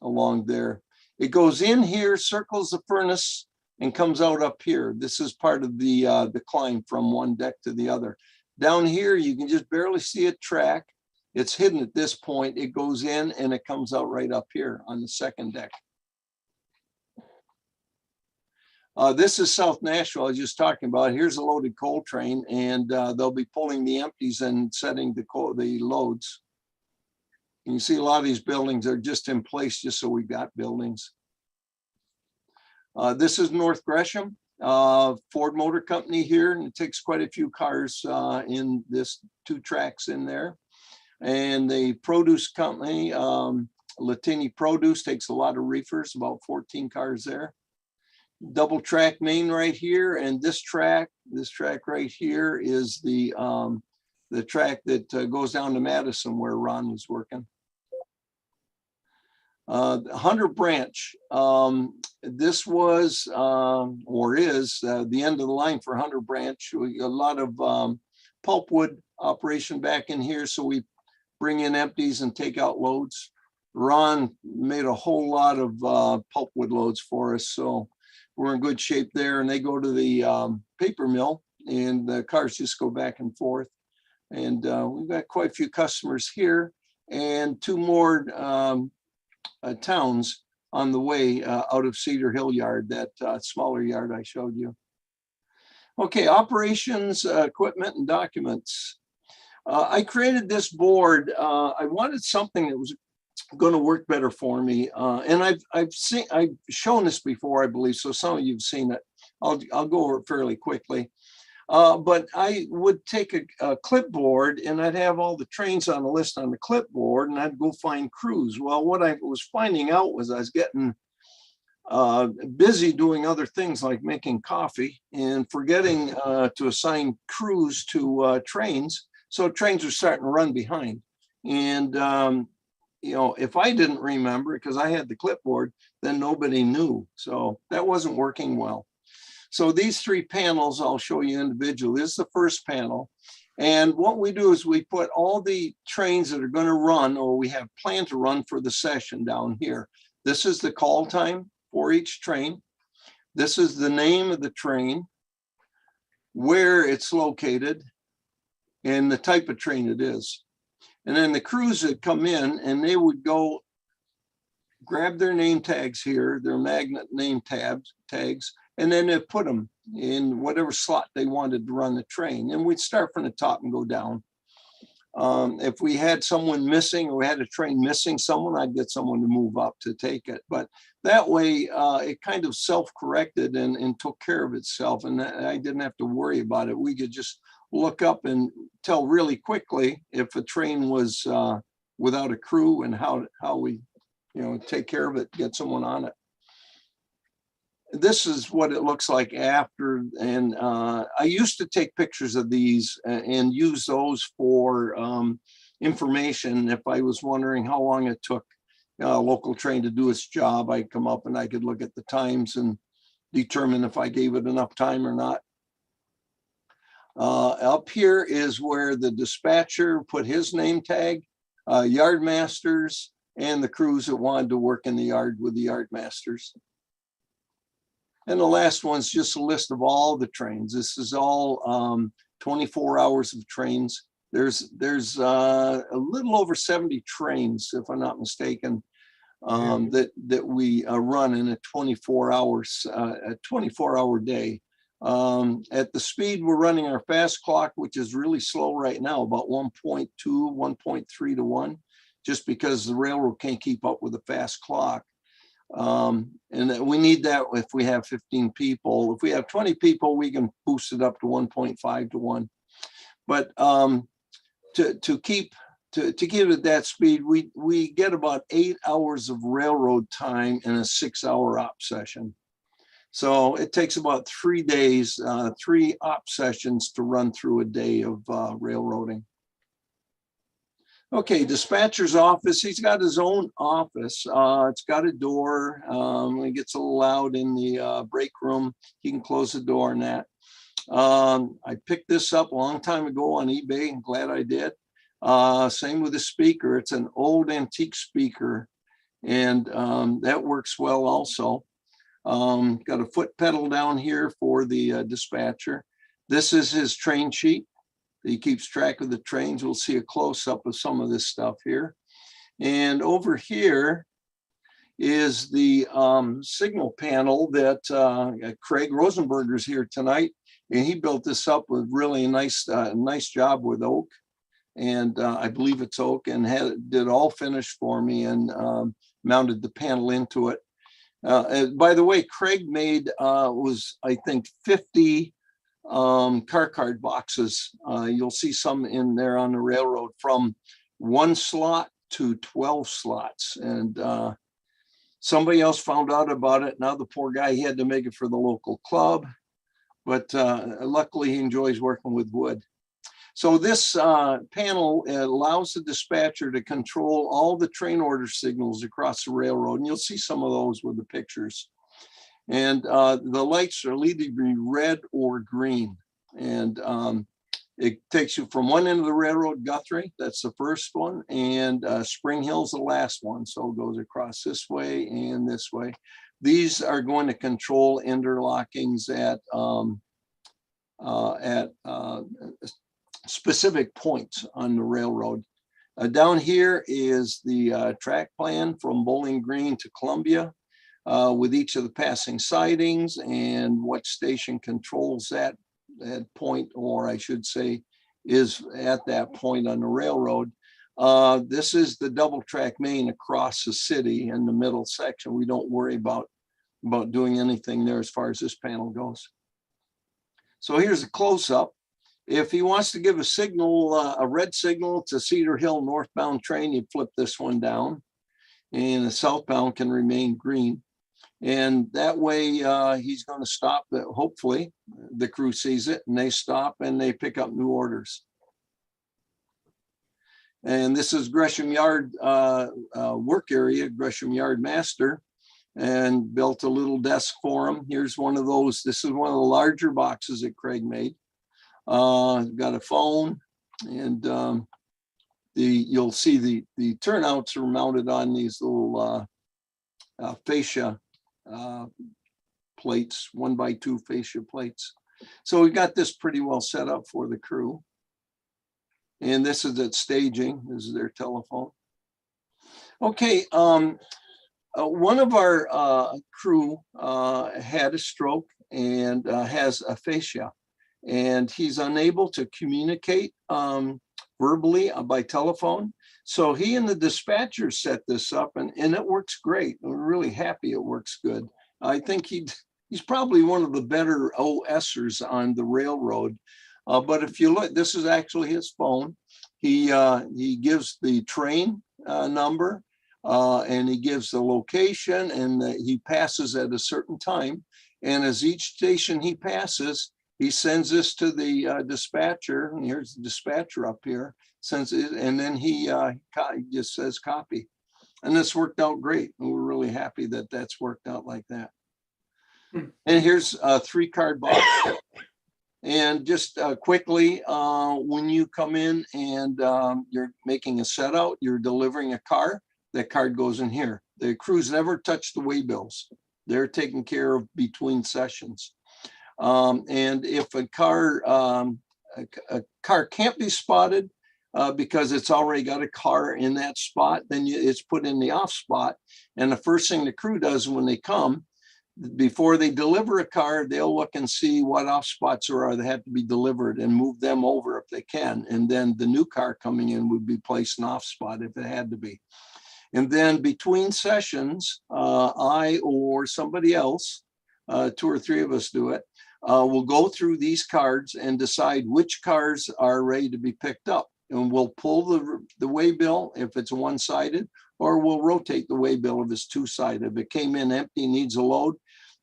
along there. It goes in here, circles the furnace, and comes out up here. This is part of the climb from one deck to the other. Down here, you can just barely see a track. It's hidden at this point. It goes in and it comes out right up here on the second deck. This is South Nashville I was just talking about. Here's a loaded coal train, and they'll be pulling the empties and setting the loads. And you see a lot of these buildings are just in place just so we've got buildings. This is North Gresham, Ford Motor Company here, and it takes quite a few cars in this 2 tracks in there. And the produce company, Latini Produce, takes a lot of reefers, about 14 cars there. Double track main right here, and this track right here is the track that goes down to Madison where Ron was working. Hunter Branch, this was or is the end of the line for Hunter Branch. A lot of pulpwood operation back in here, so we bring in empties and take out loads. Ron made a whole lot of pulpwood loads for us, so we're in good shape there. And they go to the paper mill, and the cars just go back and forth. And we've got quite a few customers here, and 2 more towns on the way out of Cedar Hill Yard, that smaller yard I showed you. Okay, operations, equipment, and documents. I created this board. I wanted something that was going to work better for me, and I've shown this before, I believe, so some of you've seen it. I'll go over it fairly quickly. But I would take a clipboard, and I'd have all the trains on the list on the clipboard, and I'd go find crews. Well, what I was finding out was I was getting busy doing other things like making coffee and forgetting to assign crews to trains. So trains were starting to run behind. And, you know, if I didn't remember because I had the clipboard, then nobody knew. So that wasn't working well. So these 3 panels I'll show you individually. This is the first panel. And what we do is we put all the trains that are going to run or we have planned to run for the session down here. This is the call time for each train. This is the name of the train, where it's located, and the type of train it is. And then the crews that come in, and they would go grab their name tags here, their magnet name tags, and then they put them in whatever slot they wanted to run the train. And we'd start from the top and go down. If we had someone missing or we had a train missing someone, I'd get someone to move up to take it. But that way it kind of self-corrected and took care of itself. And I didn't have to worry about it. We could just look up and tell really quickly if a train was without a crew and how we, you know, take care of it, get someone on it. This is what it looks like after, and I used to take pictures of these and use those for information. If I was wondering how long it took a local train to do its job, I'd come up and I could look at the times and determine if I gave it enough time or not. Up here is where the dispatcher put his name tag, yard masters, and the crews that wanted to work in the yard with the yard masters. And the last one's just a list of all the trains. This is all 24 hours of trains. There's a little over 70 trains, if I'm not mistaken, that we run in a 24-hour day. At the speed we're running our fast clock, which is really slow right now, about 1.2, 1.3 to 1, just because the railroad can't keep up with the fast clock. And we need that if we have 15 people. If we have 20 people, we can boost it up to 1.5 to 1. But to keep it at that speed, we get about 8 hours of railroad time in a 6-hour op session. So it takes about 3 days, 3 op sessions to run through a day of railroading. Okay, dispatcher's office. He's got his own office. It's got a door. When it gets a little loud in the break room, he can close the door and that. I picked this up a long time ago on eBay. I'm glad I did. Same with the speaker. It's an old antique speaker, and that works well also. Got a foot pedal down here for the dispatcher. This is his train sheet. He keeps track of the trains. We'll see a close-up of some of this stuff here. And over here is the signal panel that Craig Rosenberger's here tonight. And he built this up with really a nice job with oak. And I believe it's oak, and did all finished for me, and mounted the panel into it. And by the way, Craig made was, I think, 50 car card boxes. You'll see some in there on the railroad, from 1 slot to 12 slots. And somebody else found out about it. Now the poor guy, he had to make it for the local club, but luckily he enjoys working with wood. So this panel allows the dispatcher to control all the train order signals across the railroad. And you'll see some of those with the pictures. And the lights are either be red or green. And it takes you from one end of the railroad, Guthrie, that's the first one, and Spring Hill's the last one. So it goes across this way and this way. These are going to control interlockings at specific points on the railroad. Down here is the track plan from Bowling Green to Columbia, with each of the passing sidings and what station controls that point, or I should say is at that point on the railroad. This is the double track main across the city in the middle section. We don't worry about doing anything there as far as this panel goes. So here's a close-up. If he wants to give a signal, a red signal to Cedar Hill northbound train, you flip this one down, and the southbound can remain green. And that way he's going to stop. Hopefully the crew sees it and they stop and they pick up new orders. And this is Gresham Yard work area, Gresham Yard master, and built a little desk for him. Here's one of those. This is one of the larger boxes that Craig made. Got a phone, and you'll see the turnouts are mounted on these little fascia plates, 1x2 fascia plates. So we got this pretty well set up for the crew. And this is at staging. This is their telephone. Okay, one of our crew had a stroke and has aphasia, and he's unable to communicate verbally by telephone. So he and the dispatcher set this up, and it works great. We're really happy it works good. I think he's probably one of the better OSers on the railroad. But if you look, this is actually his phone. He gives the train number, and he gives the location, and he passes at a certain time. And as each station he passes, he sends this to the dispatcher. And here's the dispatcher up here. Sends it, and then he just says copy. And this worked out great. And we're really happy that that's worked out like that. And here's a 3-card box. And just quickly, when you come in and you're making a set out, you're delivering a car, that card goes in here. The crews never touch the waybills. They're taken care of between sessions. And if a car can't be spotted because it's already got a car in that spot, then it's put in the off spot. And the first thing the crew does when they come, before they deliver a car, they'll look and see what off spots there are that have to be delivered and move them over if they can. And then the new car coming in would be placed in off spot if it had to be. And then between sessions, I or somebody else, 2 or 3 of us do it, we'll go through these cards and decide which cars are ready to be picked up. And we'll pull the waybill if it's one-sided, or we'll rotate the waybill if it's two-sided. If it came in empty, needs a load,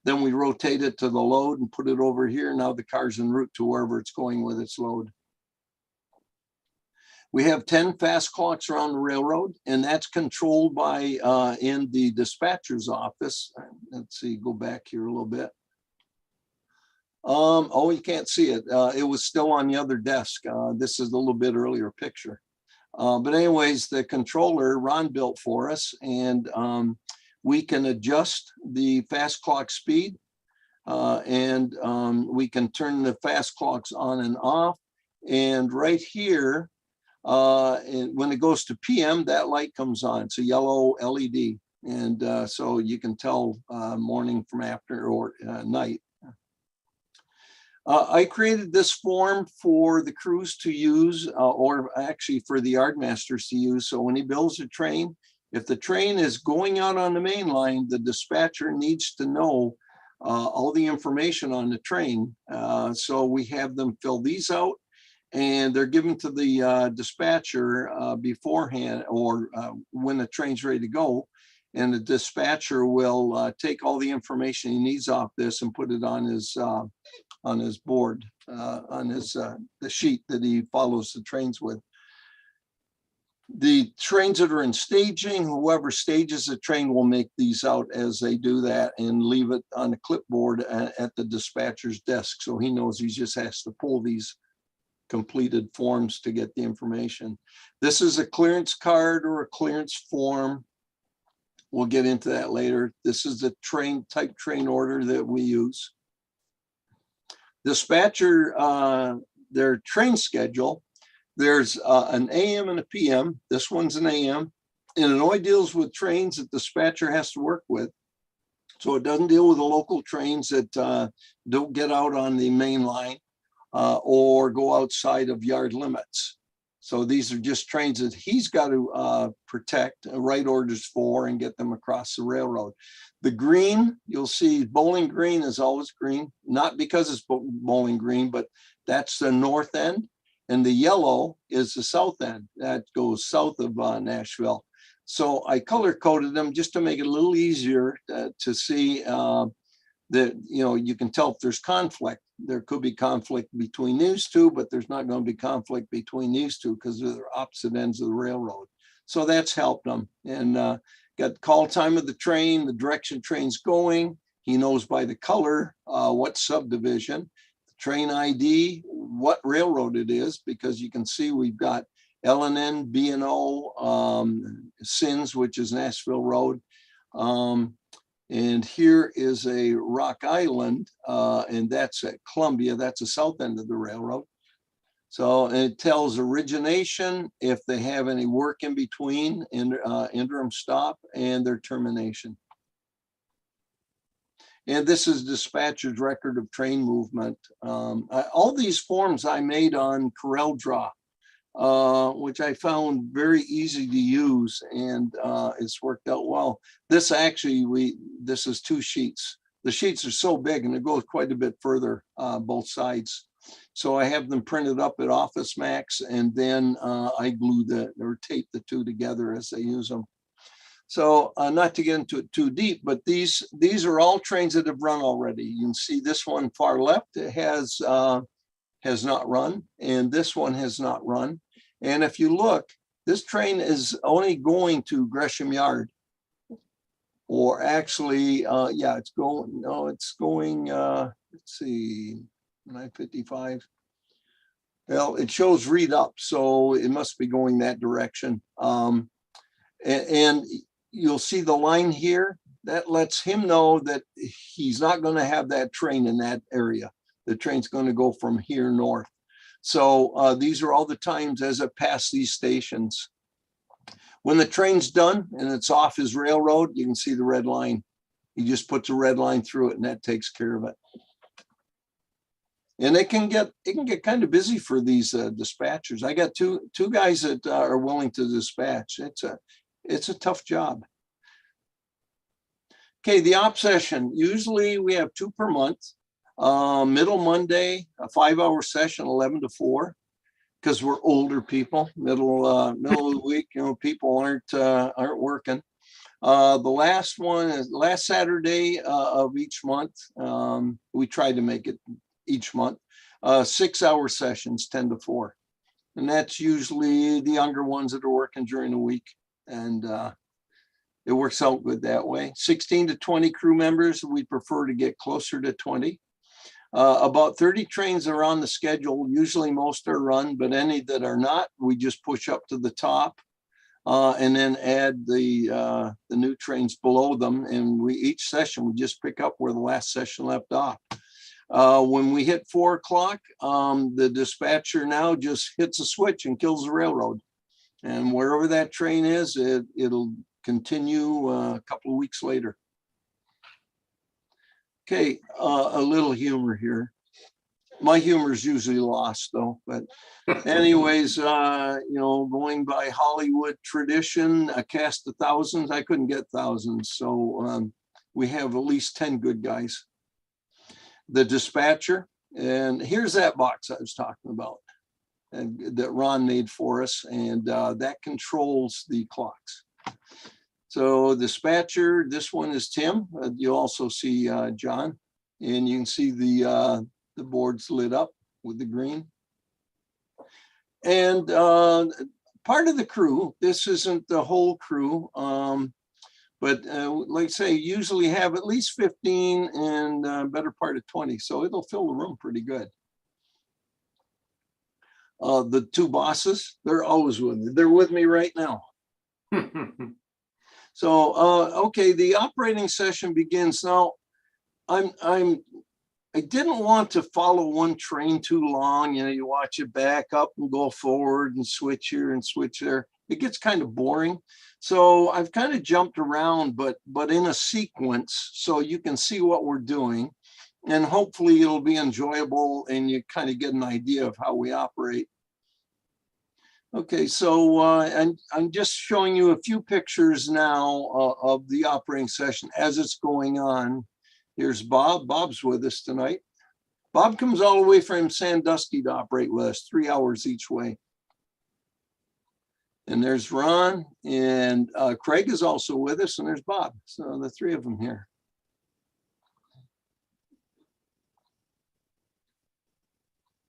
then we rotate it to the load and put it over here. Now the car's en route to wherever it's going with its load. We have 10 fast clocks around the railroad, and that's controlled by in the dispatcher's office. Let's see, go back here a little bit. Oh, you can't see it. It was still on the other desk. This is a little bit earlier picture. But anyways, the controller Ron built for us, and we can adjust the fast clock speed, and we can turn the fast clocks on and off. And right here, and when it goes to PM, that light comes on. It's a yellow LED. And so you can tell morning from after or night. I created this form for the crews to use, or actually for the yard masters to use. So when he builds a train, if the train is going out on the main line, the dispatcher needs to know all the information on the train. So we have them fill these out, and they're given to the dispatcher beforehand, or when the train's ready to go. And the dispatcher will take all the information he needs off this and put it on his board, on his the sheet that he follows the trains with. The trains that are in staging, whoever stages the train will make these out as they do that and leave it on a clipboard at the dispatcher's desk. So he knows he just has to pull these completed forms to get the information. This is a clearance card or a clearance form. We'll get into that later. This is the type train order that we use. Dispatcher, their train schedule, there's an AM and a PM. This one's an AM. And it only deals with trains that the dispatcher has to work with. So it doesn't deal with the local trains that don't get out on the main line or go outside of yard limits. So these are just trains that he's got to protect, write orders for, and get them across the railroad. The green, you'll see Bowling Green is always green, not because it's Bowling Green, but that's the north end. And the yellow is the south end. That goes south of Nashville. So I color coded them just to make it a little easier to see that, you know, you can tell if there's conflict. There could be conflict between these two, but there's not going to be conflict between these two because they're opposite ends of the railroad. So that's helped them. And got call time of the train, the direction train's going. He knows by the color what subdivision, the train ID, what railroad it is, because you can see we've got L&N, B&O, SINS, which is Nashville Road. And here is a Rock Island, and that's at Columbia. That's the south end of the railroad. So it tells origination, if they have any work in between, interim stop, and their termination. And this is dispatcher's record of train movement. All these forms I made on CorelDRAW, which I found very easy to use, and it's worked out well. This actually, this is 2 sheets. The sheets are so big and it goes quite a bit further both sides. So I have them printed up at Office Max, and then I glue or tape the 2 together as I use them. So not to get into it too deep, but these are all trains that have run already. You can see this one far left, it has not run, and this one has not run. And if you look, this train is only going to Gresham Yard. Or actually, yeah, it's going, no, it's going, let's see, 9:55. Well, it shows read up, so it must be going that direction. And you'll see the line here, that lets him know that he's not going to have that train in that area. The train's going to go from here north. So these are all the times as it passed these stations. When the train's done and it's off his railroad, you can see the red line. He just puts a red line through it, and that takes care of it. And it can get kind of busy for these dispatchers. I got two guys that are willing to dispatch. It's a tough job. Okay, the op session. Usually we have 2 per month. Middle Monday, a 5-hour session, 11 to 4, because we're older people. Middle of the week, you know, people aren't working. The last one is last Saturday of each month. We try to make it each month. 6-hour sessions, 10 to 4, and that's usually the younger ones that are working during the week, and it works out good that way. 16 to 20 crew members. We prefer to get closer to 20. About 30 trains are on the schedule. Usually most are run, but any that are not, we just push up to the top. and then add the new trains below them. And each session, we just pick up where the last session left off. When we hit 4 o'clock, the dispatcher now just hits a switch and kills the railroad. And wherever that train is, it'll continue a couple of weeks later. Okay, a little humor here. My humor is usually lost though, but anyways, going by Hollywood tradition, a cast of thousands, I couldn't get thousands. So we have at least 10 good guys. The dispatcher, and here's that box I was talking about and that Ron made for us, and that controls the clocks. So dispatcher, this one is Tim. You'll also see John, and you can see the boards lit up with the green. And part of the crew, this isn't the whole crew, but like I say, usually have at least 15 and better part of 20. So it'll fill the room pretty good. The two bosses, they're always with me. They're with me right now. So, okay, the operating session begins now. I didn't want to follow one train too long. You watch it back up and go forward and switch here and switch there. It gets kind of boring. So I've kind of jumped around, but in a sequence, so you can see what we're doing. And hopefully it'll be enjoyable and you kind of get an idea of how we operate. Okay, so I'm just showing you a few pictures now of the operating session as it's going on. Here's Bob. Bob's with us tonight. Bob comes all the way from Sandusky to operate with us, 3 hours each way. And there's Ron, and Craig is also with us, and there's Bob. So the three of them here.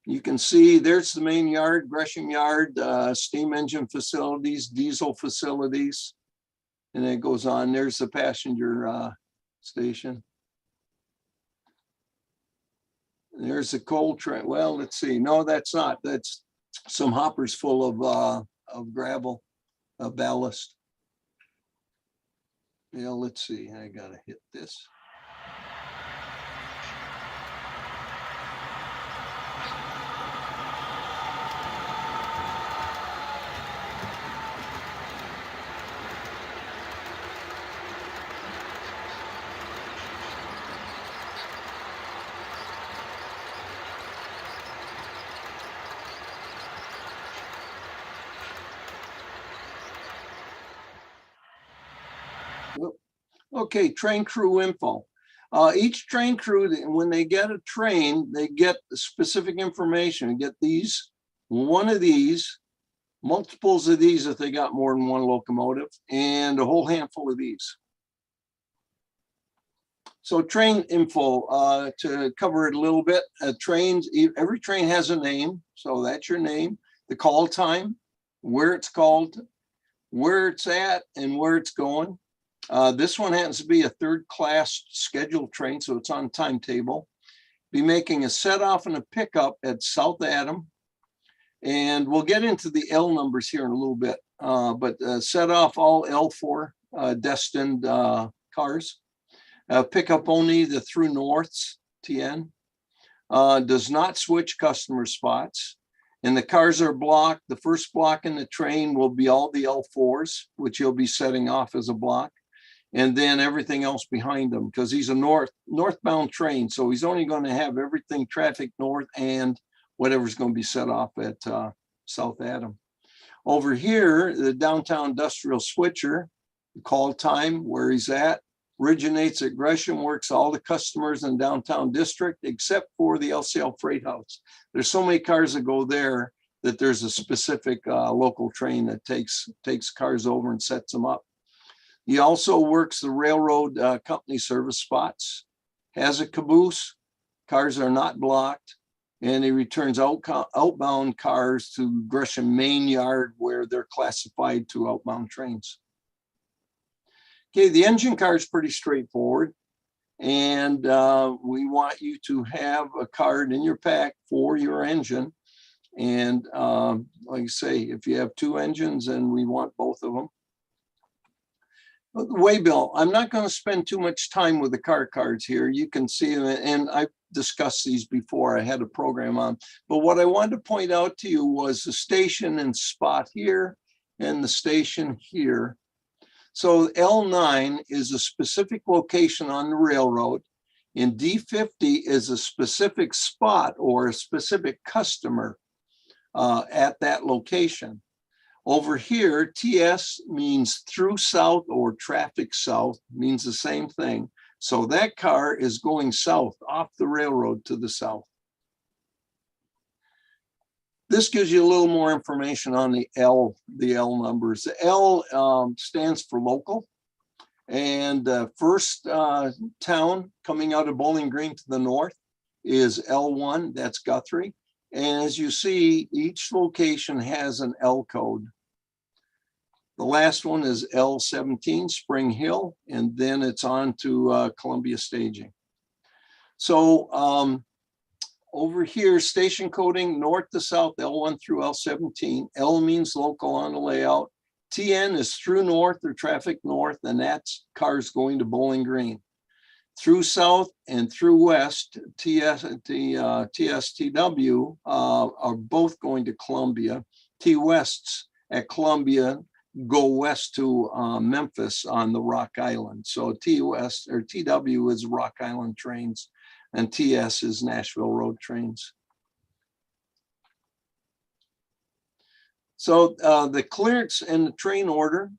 You can see there's the main yard, Gresham Yard, steam engine facilities, diesel facilities, and it goes on. There's the passenger station. There's the coal train. Well, let's see. No, that's not. That's some hoppers full of gravel, ballast. Yeah, let's see. I gotta hit this. Okay, train crew info. Each train crew, when they get a train, they get specific information. Get these, one of these, multiples of these if they got more than one locomotive, and a whole handful of these. So train info, to cover it a little bit, trains, every train has a name, so that's your name, the call time, where it's called, where it's at, and where it's going. This one happens to be a third class scheduled train, so it's on timetable. Be making a set off and a pickup at South Adam. And we'll get into the L numbers here in a little bit, but set off all L4 destined cars. Pick up only the through norths, TN. Does not switch customer spots. And the cars are blocked. The first block in the train will be all the L4s, which you'll be setting off as a block. And then everything else behind them, because he's a northbound train. So he's only going to have everything traffic north and whatever's going to be set off at South Adam. Over here, the downtown industrial switcher, call time, where he's at, originates at Gresham, works all the customers in downtown district, except for the LCL Freight House. There's so many cars that go there that there's a specific local train that takes cars over and sets them up. He also works the railroad company service spots, has a caboose, cars are not blocked, and he returns outbound cars to Gresham main yard where they're classified to outbound trains. Okay, the engine car is pretty straightforward, and we want you to have a card in your pack for your engine. And like I say, if you have 2 engines and we want both of them. But the waybill, I'm not going to spend too much time with the car cards here. You can see them, and I've discussed these before. I had a program on. But what I wanted to point out to you was the station and spot here and the station here. So L9 is a specific location on the railroad, and D50 is a specific spot or a specific customer at that location. Over here, TS means through south or traffic south, means the same thing. So that car is going south off the railroad to the south. This gives you a little more information on the L numbers. The L stands for local. And first town coming out of Bowling Green to the north is L1, that's Guthrie. And as you see, each location has an L code. The last one is L17, Spring Hill, and then it's on to Columbia Staging. So over here, station coding north to south, L1 through L17. L means local on the layout. TN is through north or traffic north, and that's cars going to Bowling Green. Through south and through west, TSTW are both going to Columbia. T Wests at Columbia go west to Memphis on the Rock Island. So T West or TW is Rock Island trains, and TS is Nashville Road trains. So the clearance and the train order.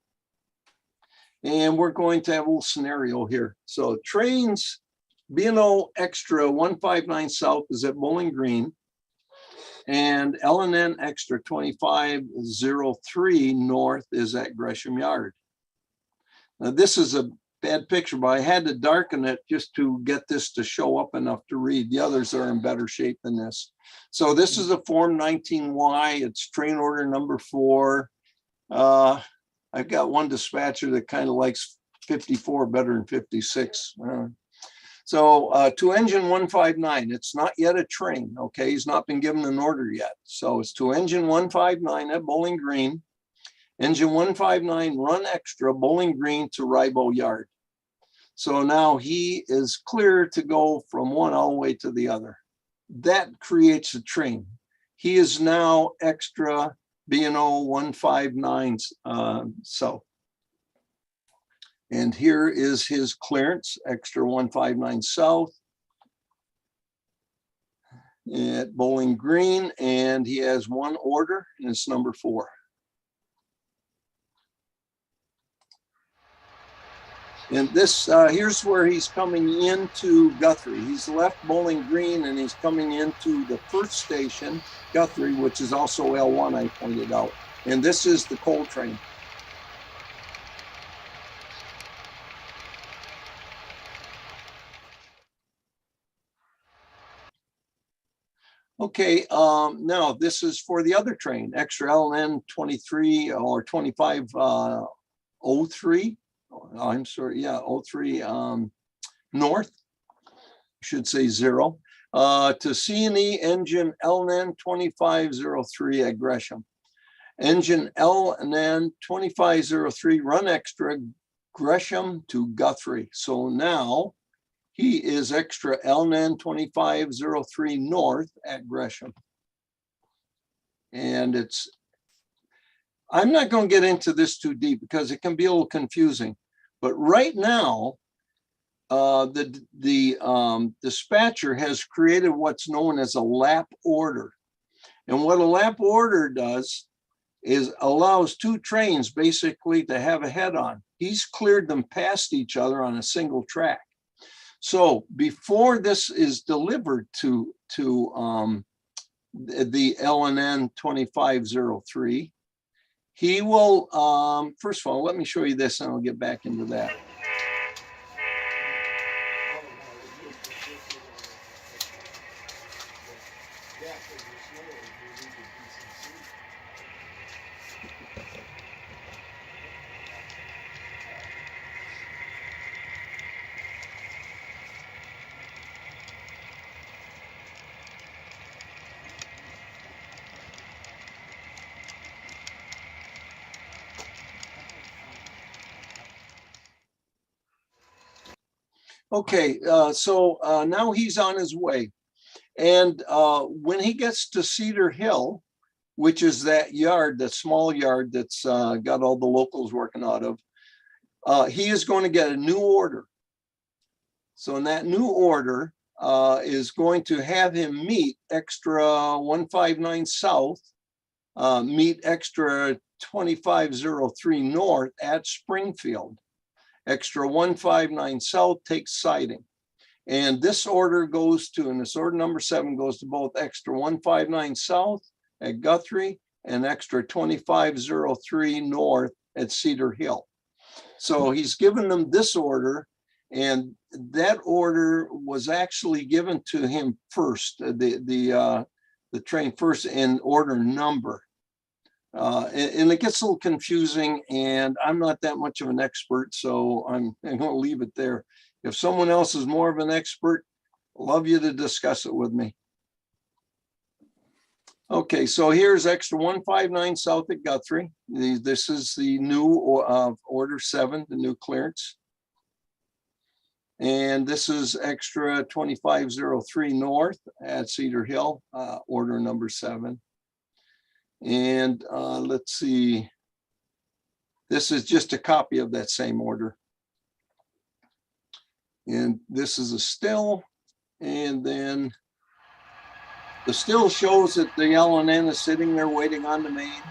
And we're going to have a little scenario here. So trains, B&O Extra 159 South is at Bowling Green, and L&N Extra 2503 North is at Gresham Yard. Now this is a bad picture, but I had to darken it just to get this to show up enough to read. The others are in better shape than this. So this is a Form 19Y. It's train order number 4. I've got one dispatcher that kind of likes 54 better than 56. So to engine 159, it's not yet a train, okay? He's not been given an order yet. So it's to engine 159 at Bowling Green. Engine 159 run extra Bowling Green to Ribo Yard. So now he is clear to go from one all the way to the other. That creates a train. He is now extra B&O 159 south. And here is his clearance, extra 159 south at Bowling Green, and he has one order, and it's number 4. And this, here's where he's coming into Guthrie. He's left Bowling Green and he's coming into the first station, Guthrie, which is also L1, I pointed out. And this is the coal train. Okay, now this is for the other train, extra LN 23 or 2503. I'm sorry, yeah, 03 north, should say 0, to C&E engine LN 2503 at Gresham. Engine LN 2503 run extra Gresham to Guthrie. So now he is extra LN 2503 north at Gresham. And it's, I'm not going to get into this too deep because it can be a little confusing. But right now, the dispatcher has created what's known as a lap order. And what a lap order does is allows 2 trains basically to have a head-on. He's cleared them past each other on a single track. So before this is delivered to the LNN 2503, he will, first of all, let me show you this and I'll get back into that. Okay, so now he's on his way. And when he gets to Cedar Hill, which is that yard, that small yard that's got all the locals working out of, he is going to get a new order. So in that new order is going to have him meet extra 159 South, meet extra 2503 North at Springfield. Extra 159 South takes siding. And this order goes to, and this order number 7 goes to both extra 159 South at Guthrie and extra 2503 North at Cedar Hill. So he's given them this order, and that order was actually given to him first, the train first in order number. And it gets a little confusing, and I'm not that much of an expert, so I'm going to leave it there. If someone else is more of an expert, I'd love you to discuss it with me. Okay, so here's extra 159 South at Guthrie. This is the new order 7, the new clearance. And this is extra 2503 North at Cedar Hill, order number 7. And let's see, this is just a copy of that same order. And this is a still, and then the still shows that the LNN is sitting there waiting on the main.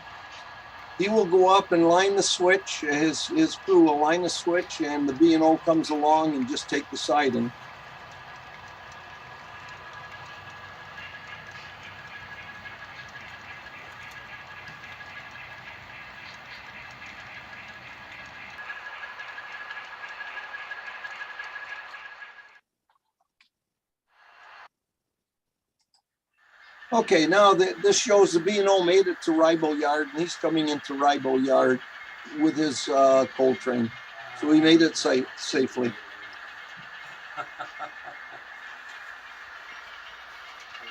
He will go up and line the switch. His crew will line the switch, and the B&O comes along and just take the siding. Okay, now this shows the B&O made it to Ribo Yard, and he's coming into Ribo Yard with his coal train. So he made it safely. The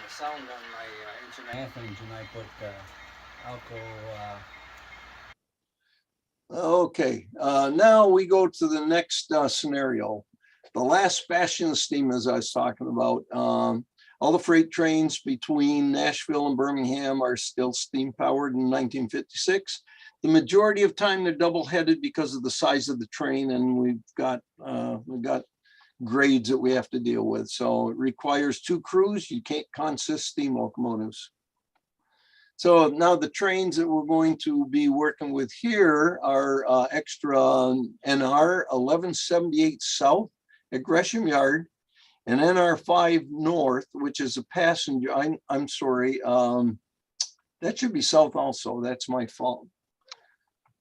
sound on my ancient anthems, and I put alcohol. Okay, now we go to the next scenario. The last Bastion steam, as I was talking about. All the freight trains between Nashville and Birmingham are still steam powered in 1956. The majority of time they're double headed because of the size of the train, and we've got grades that we have to deal with. So it requires 2 crews. You can't consist steam locomotives. So now the trains that we're going to be working with here are extra NR 1178 South at Gresham Yard, and NR5 North, which is a passenger. I'm sorry, that should be South also. That's my fault.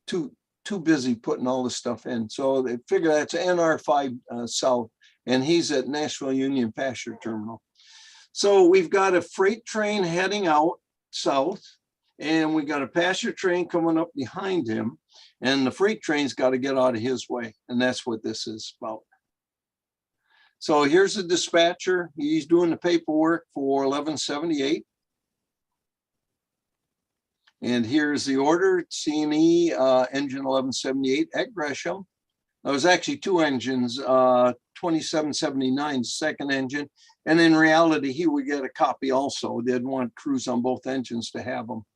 Too busy putting all this stuff in. So they figure that's NR5 South, and he's at Nashville Union Passenger Terminal. So we've got a freight train heading out south, and we got a passenger train coming up behind him, and the freight train's got to get out of his way, and that's what this is about. So here's the dispatcher. He's doing the paperwork for 1178. And here's the order, C&E engine 1178 at Gresham. There was actually 2 engines, 2779, second engine. And in reality, he would get a copy also. They'd want crews on both engines to have them.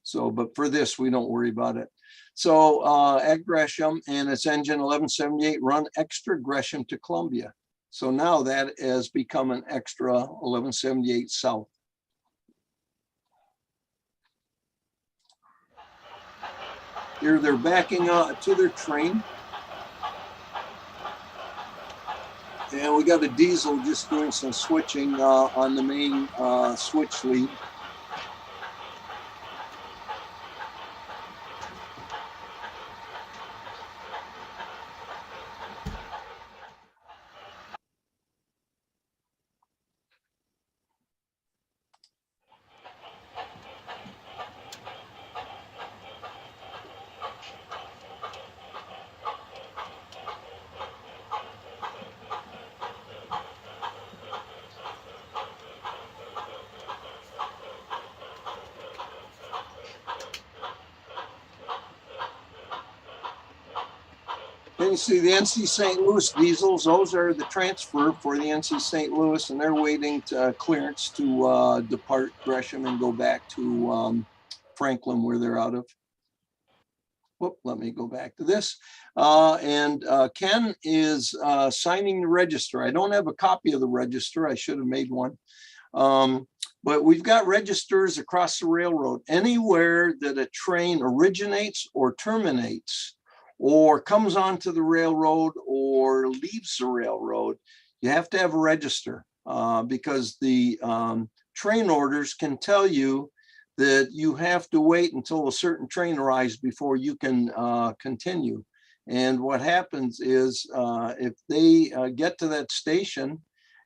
So, but for this, we don't worry about it. So at Gresham, and it's engine 1178, run extra Gresham to Columbia. So now that has become an extra 1178 South. Here they're backing to their train. And we got a diesel just doing some switching on the main switch lead. Then you see the NC St. Louis diesels. Those are the transfer for the NC St. Louis, and they're waiting to clearance to depart Gresham and go back to Franklin, where they're out of. Whoop, let me go back to this. Ken is signing the register. I don't have a copy of the register. I should have made one. But we've got registers across the railroad. Anywhere that a train originates or terminates or comes onto the railroad or leaves the railroad, you have to have a register because the train orders can tell you that you have to wait until a certain train arrives before you can continue. And what happens is if they get to that station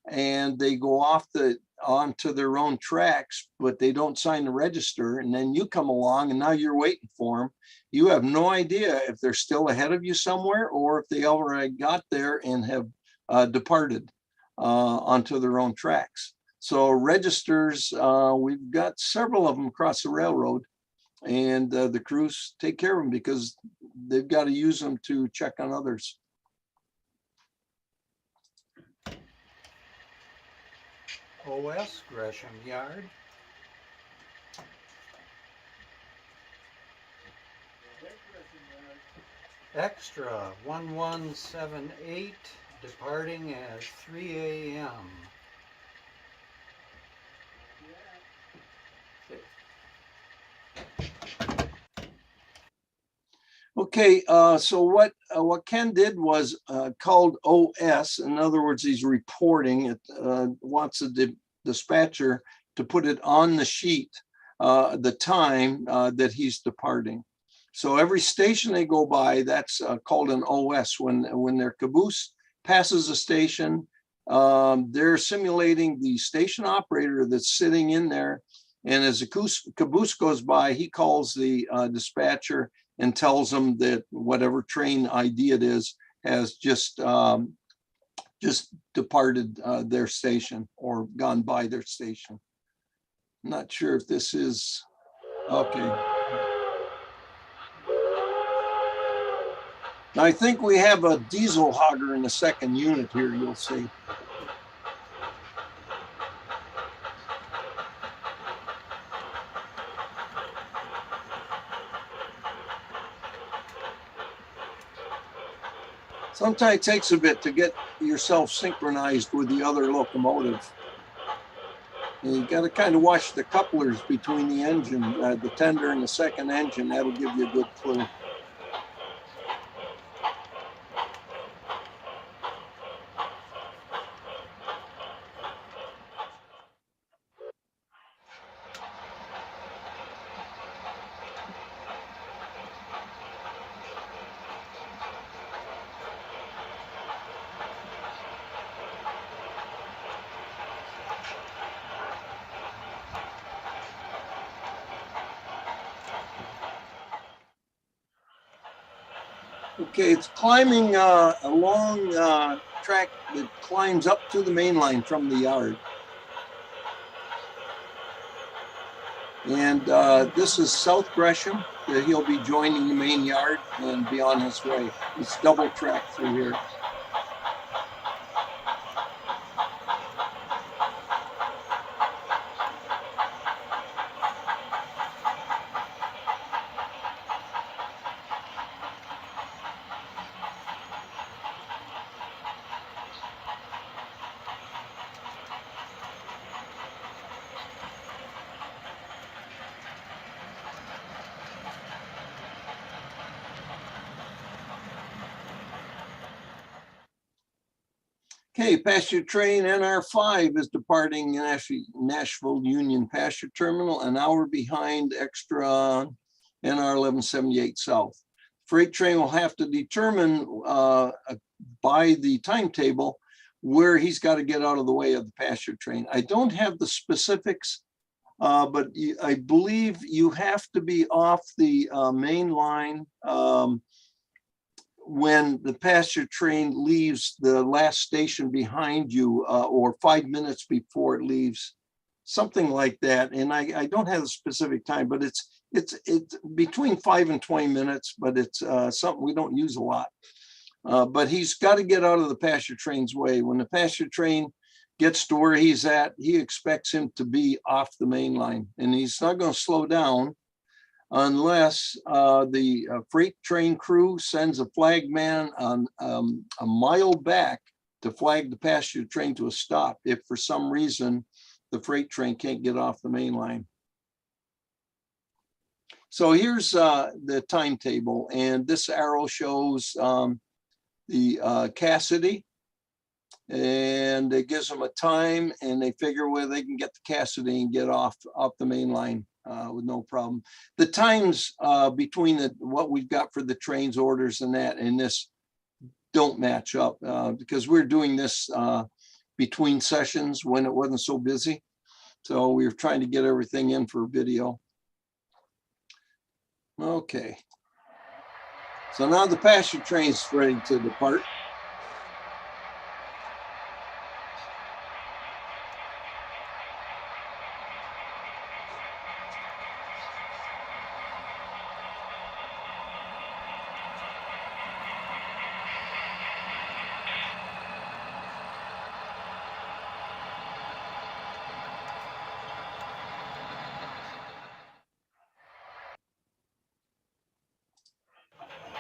and they go off onto their own tracks, but they don't sign the register, and then you come along and now you're waiting for them, you have no idea if they're still ahead of you somewhere or if they already got there and have departed onto their own tracks. So registers, we've got several of them across the railroad, and the crews take care of them because they've got to use them to check on others. OS Gresham Yard. Extra 1178 departing at 3 a.m. Okay, so what Ken did was called OS. In other words, he's reporting. It wants the dispatcher to put it on the sheet, the time that he's departing. So every station they go by, that's called an OS. When their caboose passes a station, they're simulating the station operator that's sitting in there. And as the caboose goes by, he calls the dispatcher and tells them that whatever train ID it is has just departed their station or gone by their station. I'm not sure if this is okay. Now, I think we have a diesel hogger in the second unit here, you'll see. Sometimes it takes a bit to get yourself synchronized with the other locomotive. And you got to kind of watch the couplers between the engine, the tender and the second engine. That'll give you a good clue. Okay, it's climbing a long track that climbs up to the main line from the yard. And this is South Gresham. He'll be joining the main yard and be on his way. It's double track through here. Okay, passenger train NR5 is departing Nashville Union Passenger Terminal, an hour behind extra NR 1178 South. Freight train will have to determine by the timetable where he's got to get out of the way of the passenger train. I don't have the specifics, but I believe you have to be off the main line when the passenger train leaves the last station behind you or 5 minutes before it leaves, something like that. And I don't have a specific time, but it's between 5 and 20 minutes, but it's something we don't use a lot. But he's got to get out of the passenger train's way. When the passenger train gets to where he's at, he expects him to be off the main line, and he's not going to slow down unless the freight train crew sends a flag man on a mile back to flag the passenger train to a stop if for some reason the freight train can't get off the main line. So here's the timetable, and this arrow shows the Cassidy, and it gives them a time, and they figure where they can get the Cassidy and get off the main line with no problem. The times between what we've got for the trains orders and that and this don't match up because we're doing this between sessions when it wasn't so busy. So we were trying to get everything in for video. Okay. So now the passenger train's ready to depart.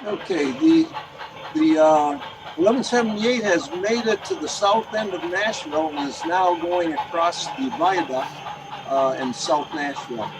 Okay, the 1178 has made it to the south end of Nashville and is now going across the viaduct in South Nashville.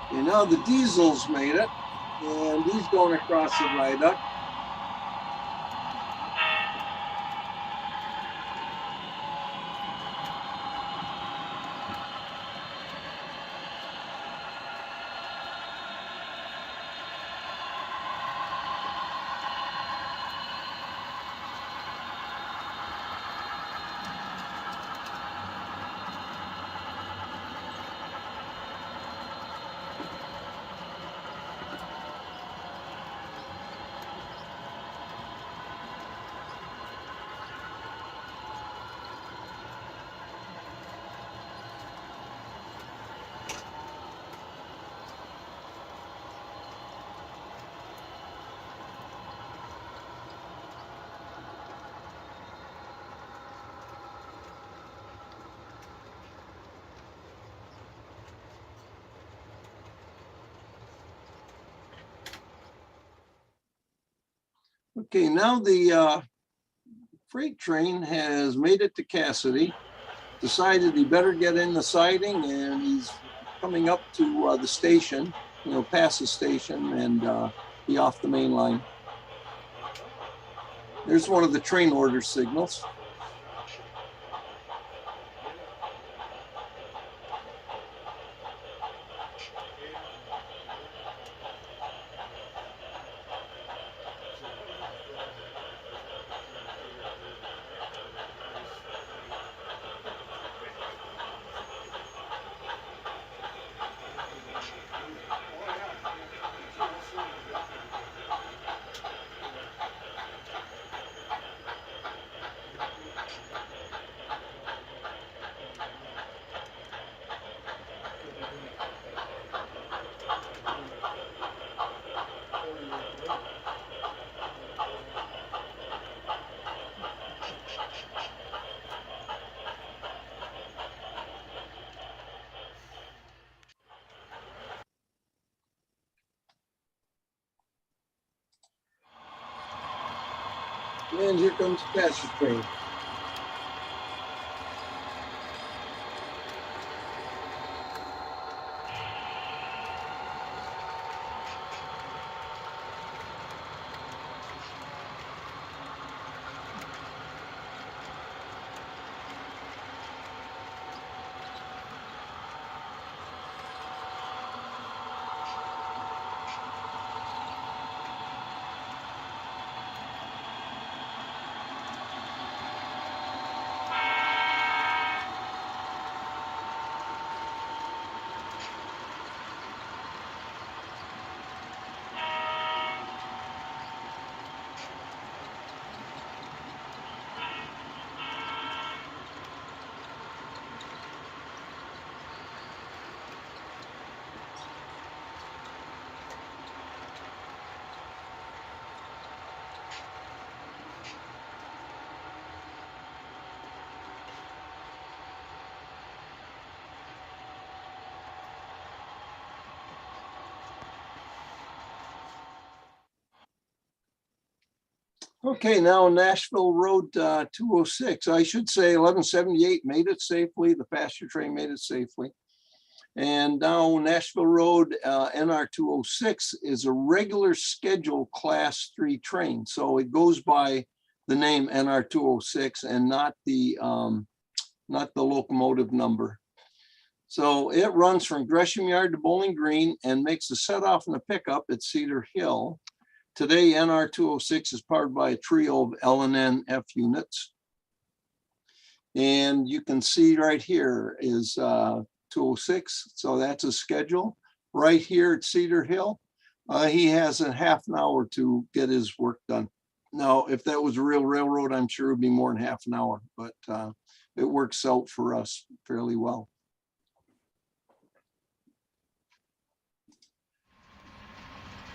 Okay, now the diesel's made it, and he's going across the viaduct. Okay, now the freight train has made it to Cassidy, decided he better get in the siding, and he's coming up to the station, past the station and be off the main line. There's one of the train order signals. And here comes the passenger train. Okay, now Nashville Road 206. I should say 1178 made it safely. The passenger train made it safely. And now Nashville Road NR 206 is a regular scheduled class 3 train. So it goes by the name NR 206 and not the locomotive number. So it runs from Gresham Yard to Bowling Green and makes a set off and a pickup at Cedar Hill. Today, NR 206 is powered by a trio of L and N F units. And you can see right here is 206. So that's a schedule. Right here at Cedar Hill, he has a half an hour to get his work done. Now, if that was a real railroad, I'm sure it'd be more than half an hour, but it works out for us fairly well.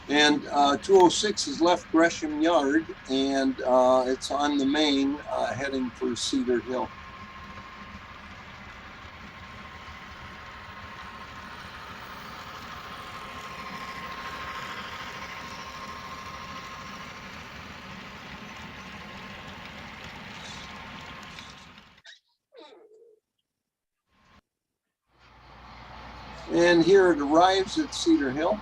And 206 has left Gresham Yard and it's on the main heading for Cedar Hill. And here it arrives at Cedar Hill.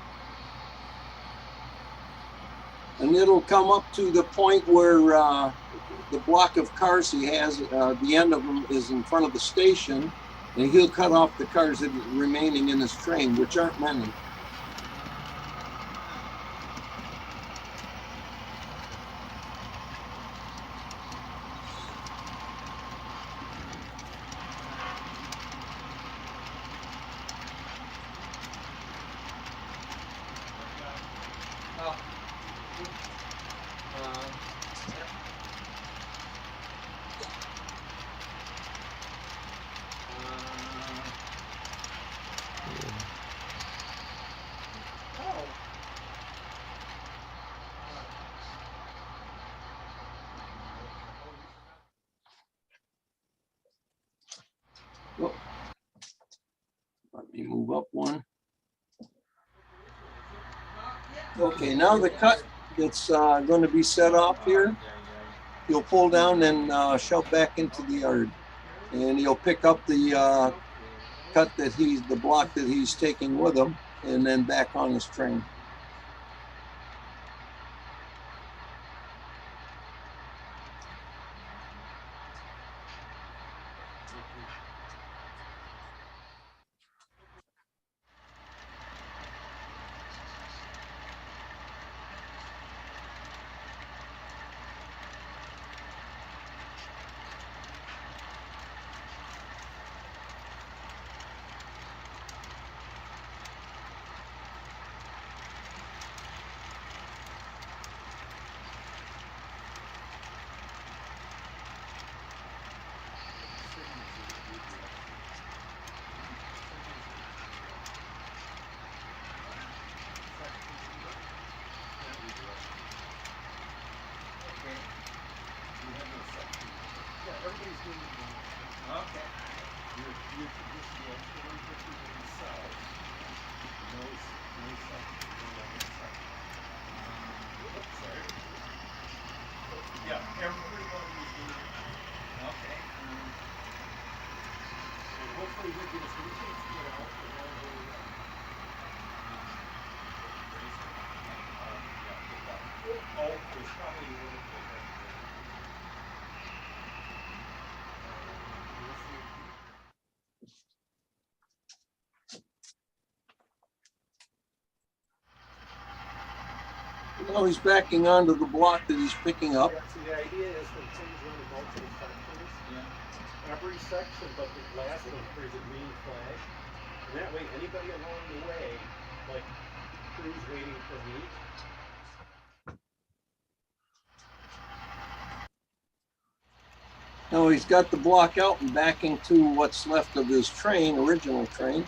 And it'll come up to the point where the block of cars he has, the end of them is in front of the station, and he'll cut off the cars that are remaining in his train, which aren't many. Oh. Let me move up one. Okay, now the cut that's going to be set off here, he'll pull down and shove back into the yard. And he'll pick up the cut that the block that he's taking with him, and then back on his train. Now he's backing onto the block that he's picking up. Yeah, so the idea is when things run in multiple sections, every section but the last one carries a green flag. And that way, anybody along the way, like crews waiting for meat, Now he's got the block out and backing to what's left of his train, original train.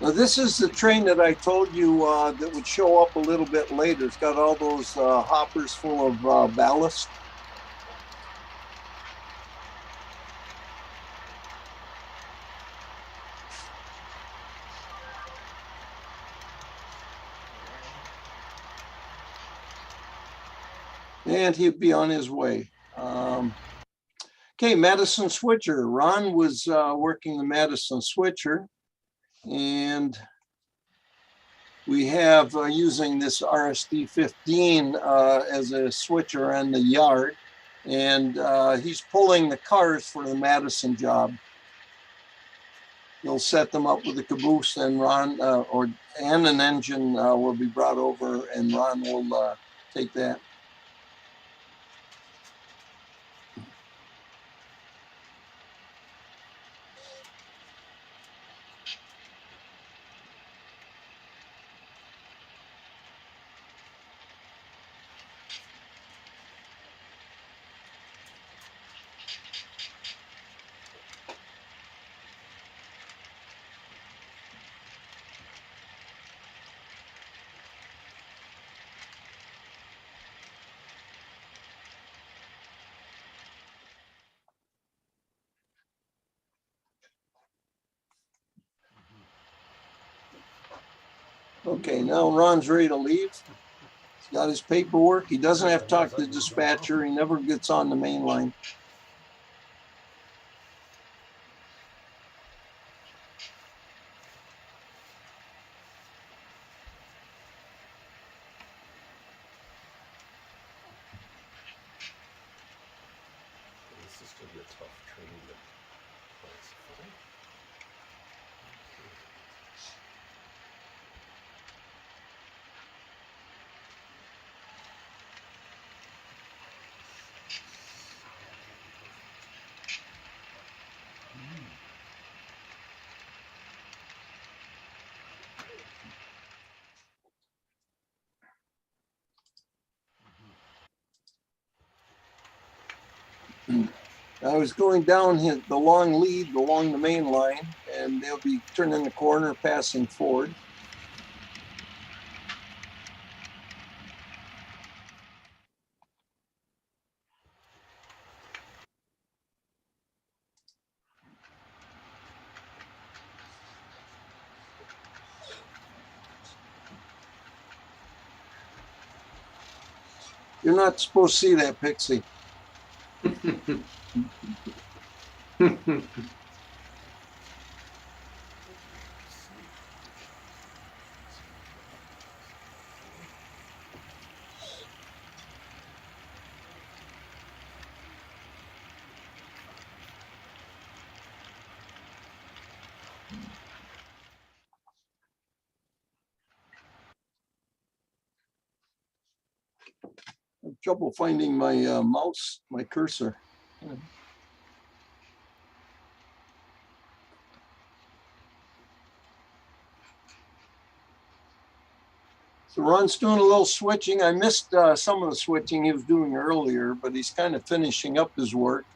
Now this is the train that I told you that would show up a little bit later. It's got all those hoppers full of ballast. And he'd be on his way. Okay, Madison switcher. Ron was working the Madison switcher, and we have using this RSD 15 as a switcher on the yard, and he's pulling the cars for the Madison job. He'll set them up with a caboose, and Ron and an engine will be brought over, and Ron will take that. Okay, now Ron's ready to leave. He's got his paperwork. He doesn't have to talk to the dispatcher. He never gets on the main line. This is going to be a tough training place. I was going down the long lead along the main line, and they'll be turning the corner, passing Ford. You're not supposed to see that, Pixie. I have trouble finding my mouse, my cursor. So Ron's doing a little switching. I missed some of the switching he was doing earlier, but he's kind of finishing up his work.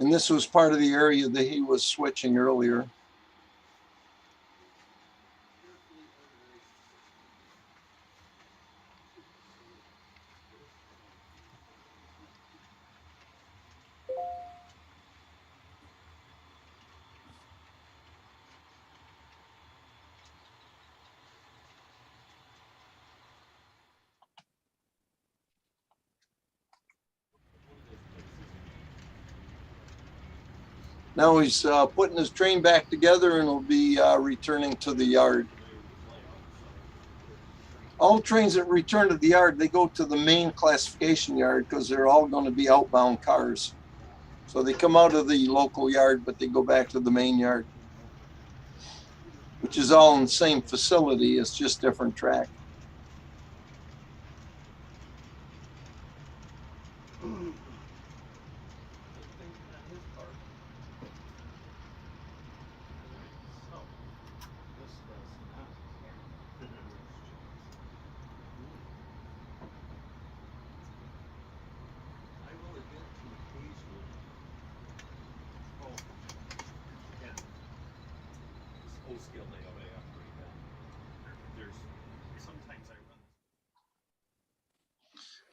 And this was part of the area that he was switching earlier. Now he's putting his train back together and will be returning to the yard. All trains that return to the yard, they go to the main classification yard because they're all going to be outbound cars. So they come out of the local yard, but they go back to the main yard, which is all in the same facility. It's just different track.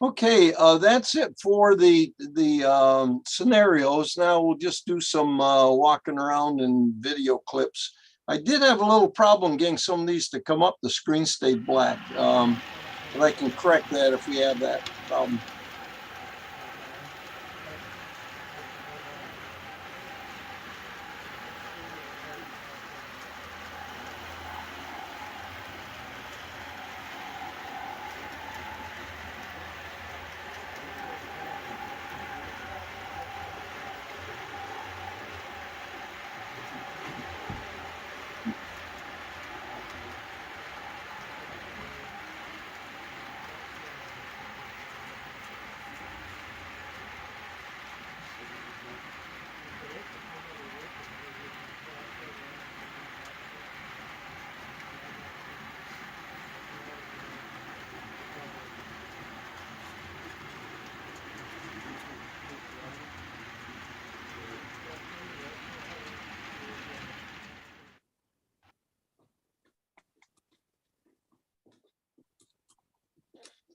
Okay, that's it for the scenarios. Now we'll just do some walking around and video clips. I did have a little problem getting some of these to come up. The screen stayed black, but I can correct that if we have that problem.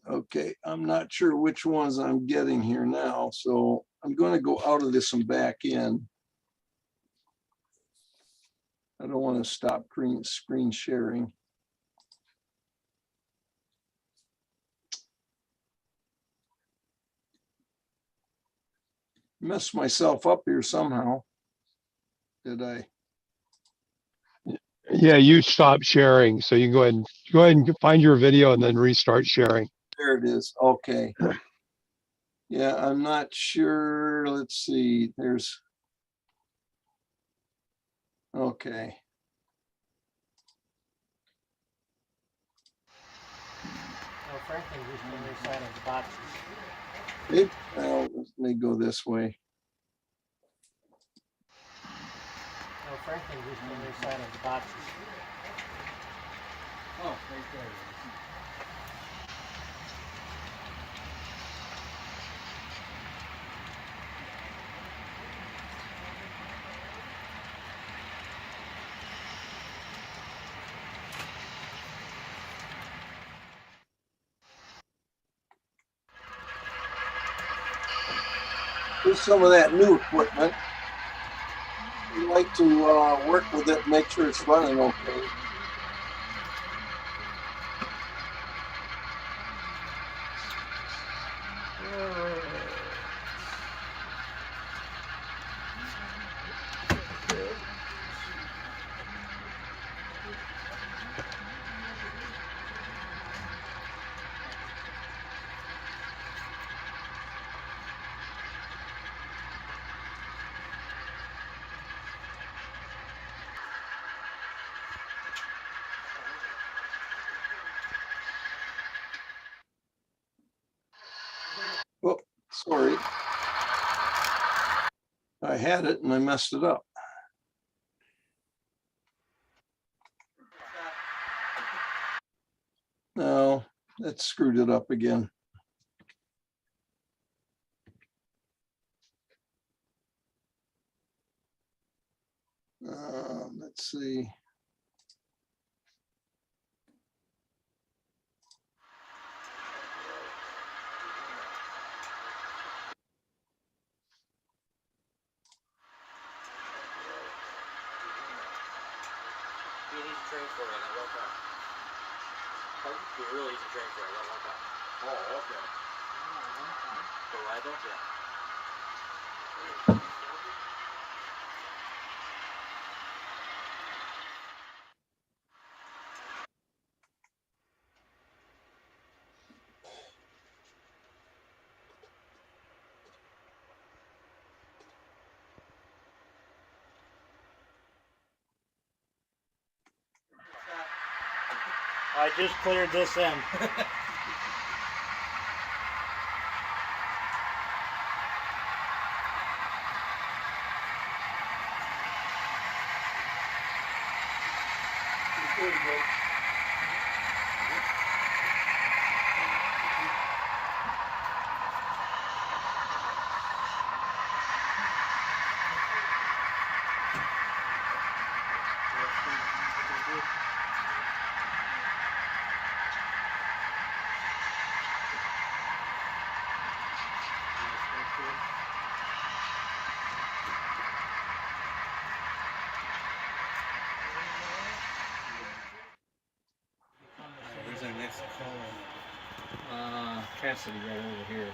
Okay, I'm not sure which ones I'm getting here now, so I'm going to go out of this and back in. I don't want to stop screen sharing. Messed myself up here somehow. Did I? Yeah, you stopped sharing, so you can go ahead and find your video and then restart sharing. There it is. Okay. Yeah, I'm not sure. Let's see. There's. Okay. Well, frankly, just on the side of the boxes. Well, let me go this way. Well, frankly, just on the side of the boxes. Oh, right there. Here's some of that new equipment. We like to work with it, make sure it's running okay. Oh, sorry. I had it and I messed it up. No, that screwed it up again. Let's see. You need to train for it at one time. Pardon? You really need to train for it at one time. Oh, okay. The ride up, yeah. I just cleared this end. capacity right over here.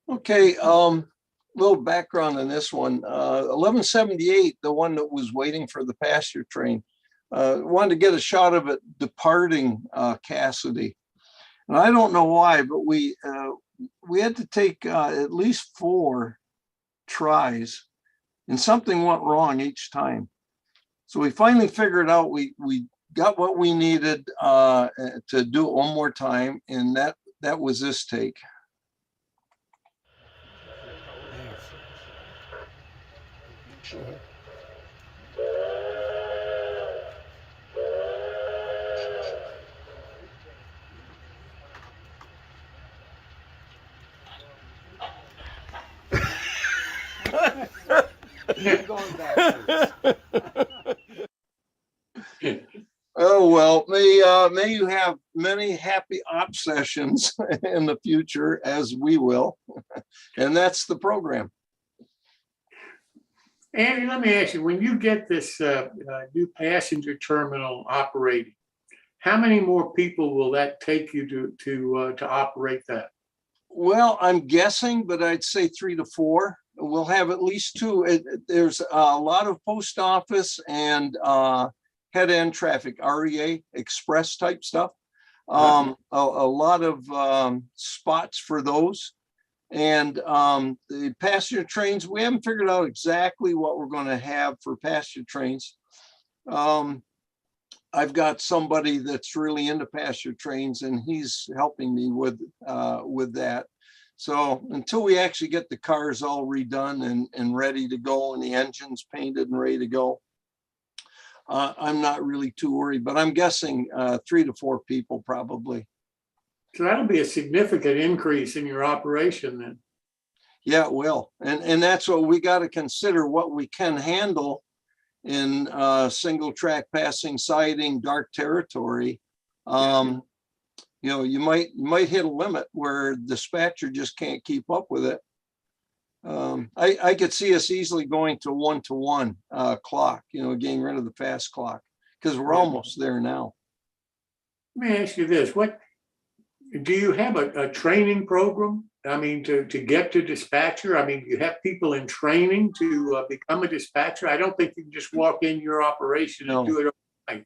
Okay, little background on this one. 1178, the one that was waiting for the pasture train, wanted to get a shot of it departing Cassidy. And I don't know why, but we had to take at least 4 tries, and something went wrong each time. So we finally figured out we got what we needed to do it one more time, and that was this take. Oh, well, may you have many happy op sessions in the future, as we will. And that's the program. Andy, let me ask you, when you get this new passenger terminal operating, how many more people will that take you to operate that? Well, I'm guessing, but I'd say 3 to 4. We'll have at least 2. There's a lot of post office and head-end traffic, REA, express type stuff. A lot of spots for those. And the passenger trains, we haven't figured out exactly what we're going to have for passenger trains. I've got somebody that's really into passenger trains, and he's helping me with that. So until we actually get the cars all redone and ready to go, and the engines painted and ready to go, I'm not really too worried, but I'm guessing 3 to 4 people probably. So that'll be a significant increase in your operation then. Yeah, it will. And that's what we got to consider, what we can handle in single track passing, siding, dark territory. You know, you might hit a limit where dispatcher just can't keep up with it. I could see us easily going to 1-to-1 clock, you know, getting rid of the fast clock, because we're almost there now. Let me ask you this, what do you have a training program? I mean, to get to dispatcher? I mean, you have people in training to become a dispatcher? I don't think you can just walk in your operation and do it overnight.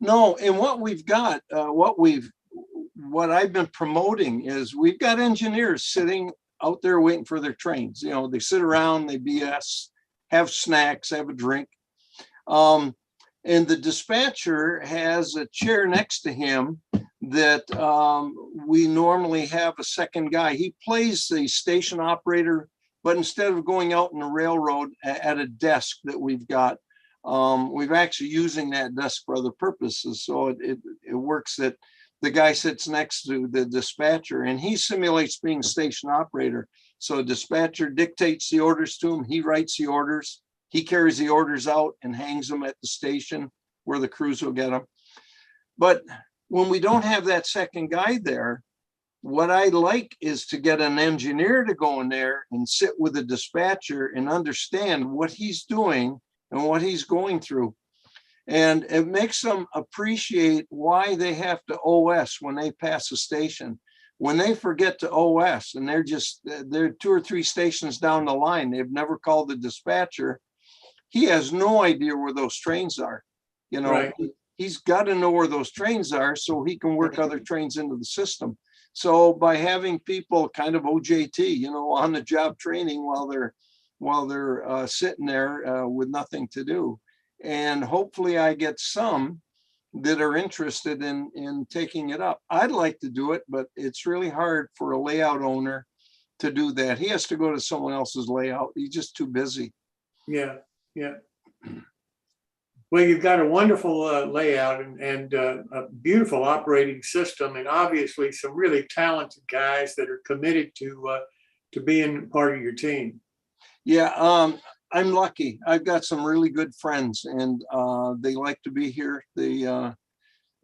No, and what we've got, what I've been promoting is we've got engineers sitting out there waiting for their trains. You know, they sit around, they BS, have snacks, have a drink. And the dispatcher has a chair next to him that we normally have a second guy. He plays the station operator, but instead of going out in the railroad at a desk that we've got, we're actually using that desk for other purposes. So it works that the guy sits next to the dispatcher and he simulates being station operator. So dispatcher dictates the orders to him. He writes the orders. He carries the orders out and hangs them at the station where the crews will get them. But when we don't have that second guy there, what I like is to get an engineer to go in there and sit with the dispatcher and understand what he's doing and what he's going through. And it makes them appreciate why they have to OS when they pass a station. When they forget to OS and they're 2 or 3 stations down the line, they've never called the dispatcher. He has no idea where those trains are. You know, right. He's got to know where those trains are so he can work other trains into the system. So by having people kind of OJT, you know, on the job training while they're while they're sitting there with nothing to do. And hopefully I get some that are interested in taking it up. I'd like to do it, but it's really hard for a layout owner to do that. He has to go to someone else's layout. He's just too busy. Yeah, yeah. Well, you've got a wonderful layout and a beautiful operating system, and obviously some really talented guys that are committed to being part of your team. Yeah, I'm lucky. I've got some really good friends, and they like to be here.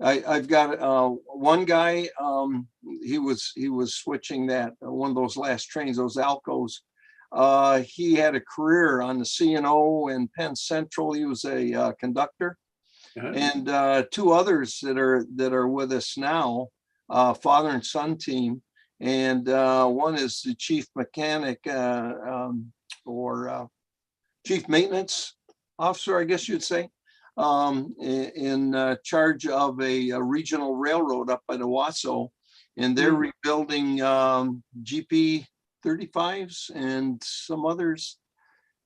I've got one guy. He was switching that one of those last trains, those Alcos. He had a career on the C&O and Penn Central. He was a conductor, and two others that are with us now, father and son team, and one is the chief mechanic or chief maintenance officer, I guess you'd say, in charge of a regional railroad up by the Owasso, and they're rebuilding GP 35s and some others.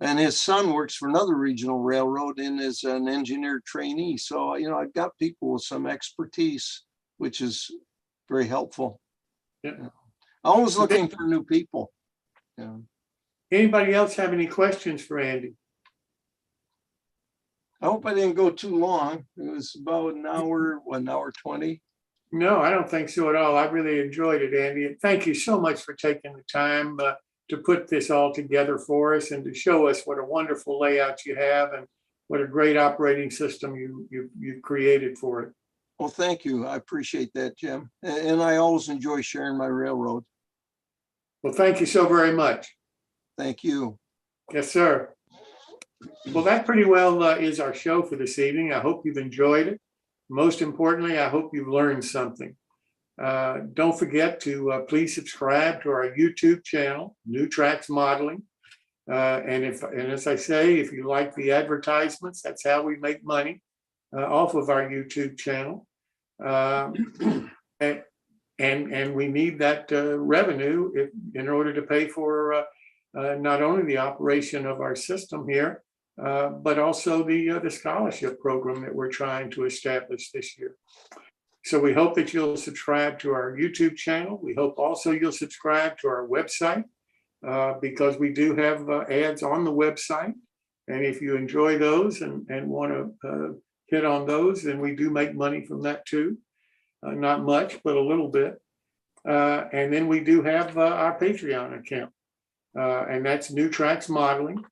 And his son works for another regional railroad and is an engineer trainee. So, I've got people with some expertise, which is very helpful. Yeah. Always looking for new people. Yeah. Anybody else have any questions for Andy? I hope I didn't go too long. It was about an hour 20. No, I don't think so at all. I really enjoyed it, Andy. And thank you so much for taking the time to put this all together for us and to show us what a wonderful layout you have and what a great operating system you've created for it. Well, thank you. I appreciate that, Jim. And I always enjoy sharing my railroad. Well, thank you so very much. Thank you. Yes, sir. Well, that pretty well is our show for this evening. I hope you've enjoyed it. Most importantly, I hope you've learned something. Don't forget to please subscribe to our YouTube channel, New Tracks Modeling. And as I say, if you like the advertisements, that's how we make money off of our YouTube channel. And we need that revenue in order to pay for not only the operation of our system here, but also the scholarship program that we're trying to establish this year. So we hope that you'll subscribe to our YouTube channel. We hope also you'll subscribe to our website because we do have ads on the website. And if you enjoy those and want to hit on those, then we do make money from that too. Not much, but a little bit. And then we do have our Patreon account, and that's New Tracks Modeling.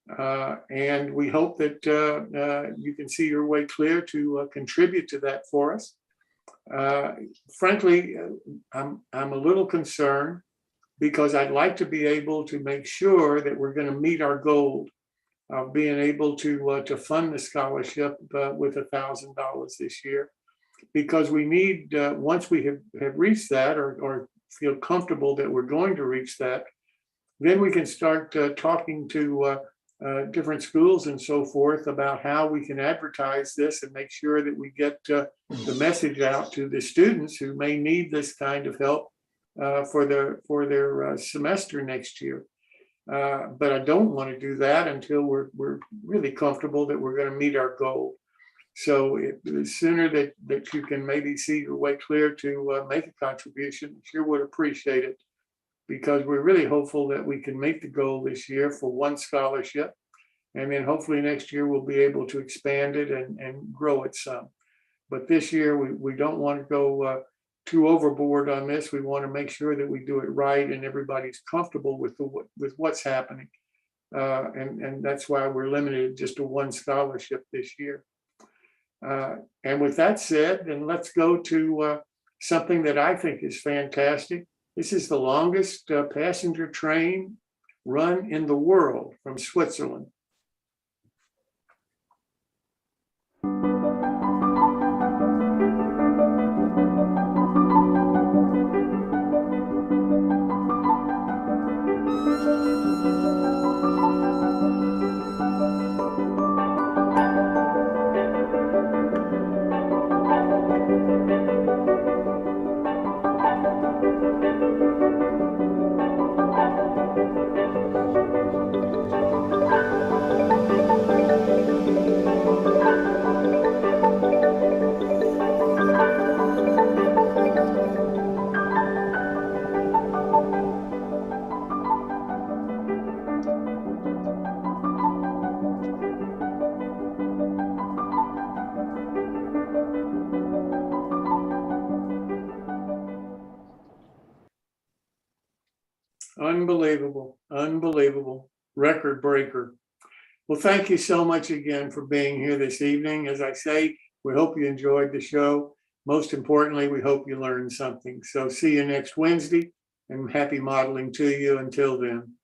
And we hope that you can see your way clear to contribute to that for us. Frankly, I'm a little concerned because I'd like to be able to make sure that we're going to meet our goal of being able to fund the scholarship with $1,000 this year, because we need, once we have reached that or feel comfortable that we're going to reach that, then we can start talking to different schools and so forth about how we can advertise this and make sure that we get the message out to the students who may need this kind of help for their semester next year. But I don't want to do that until we're really comfortable that we're going to meet our goal. So the sooner that you can maybe see your way clear to make a contribution, sure would appreciate it, because we're really hopeful that we can make the goal this year for one scholarship. And then hopefully next year we'll be able to expand it and grow it some. But this year we don't want to go too overboard on this. We want to make sure that we do it right and everybody's comfortable with what's happening. And that's why we're limited just to one scholarship this year. And with that said, then let's go to something that I think is fantastic. This is the longest passenger train run in the world from Switzerland. Unbelievable, unbelievable, record breaker. Well, thank you so much again for being here this evening. As I say, we hope you enjoyed the show. Most importantly, we hope you learned something. So see you next Wednesday, and happy modeling to you until then.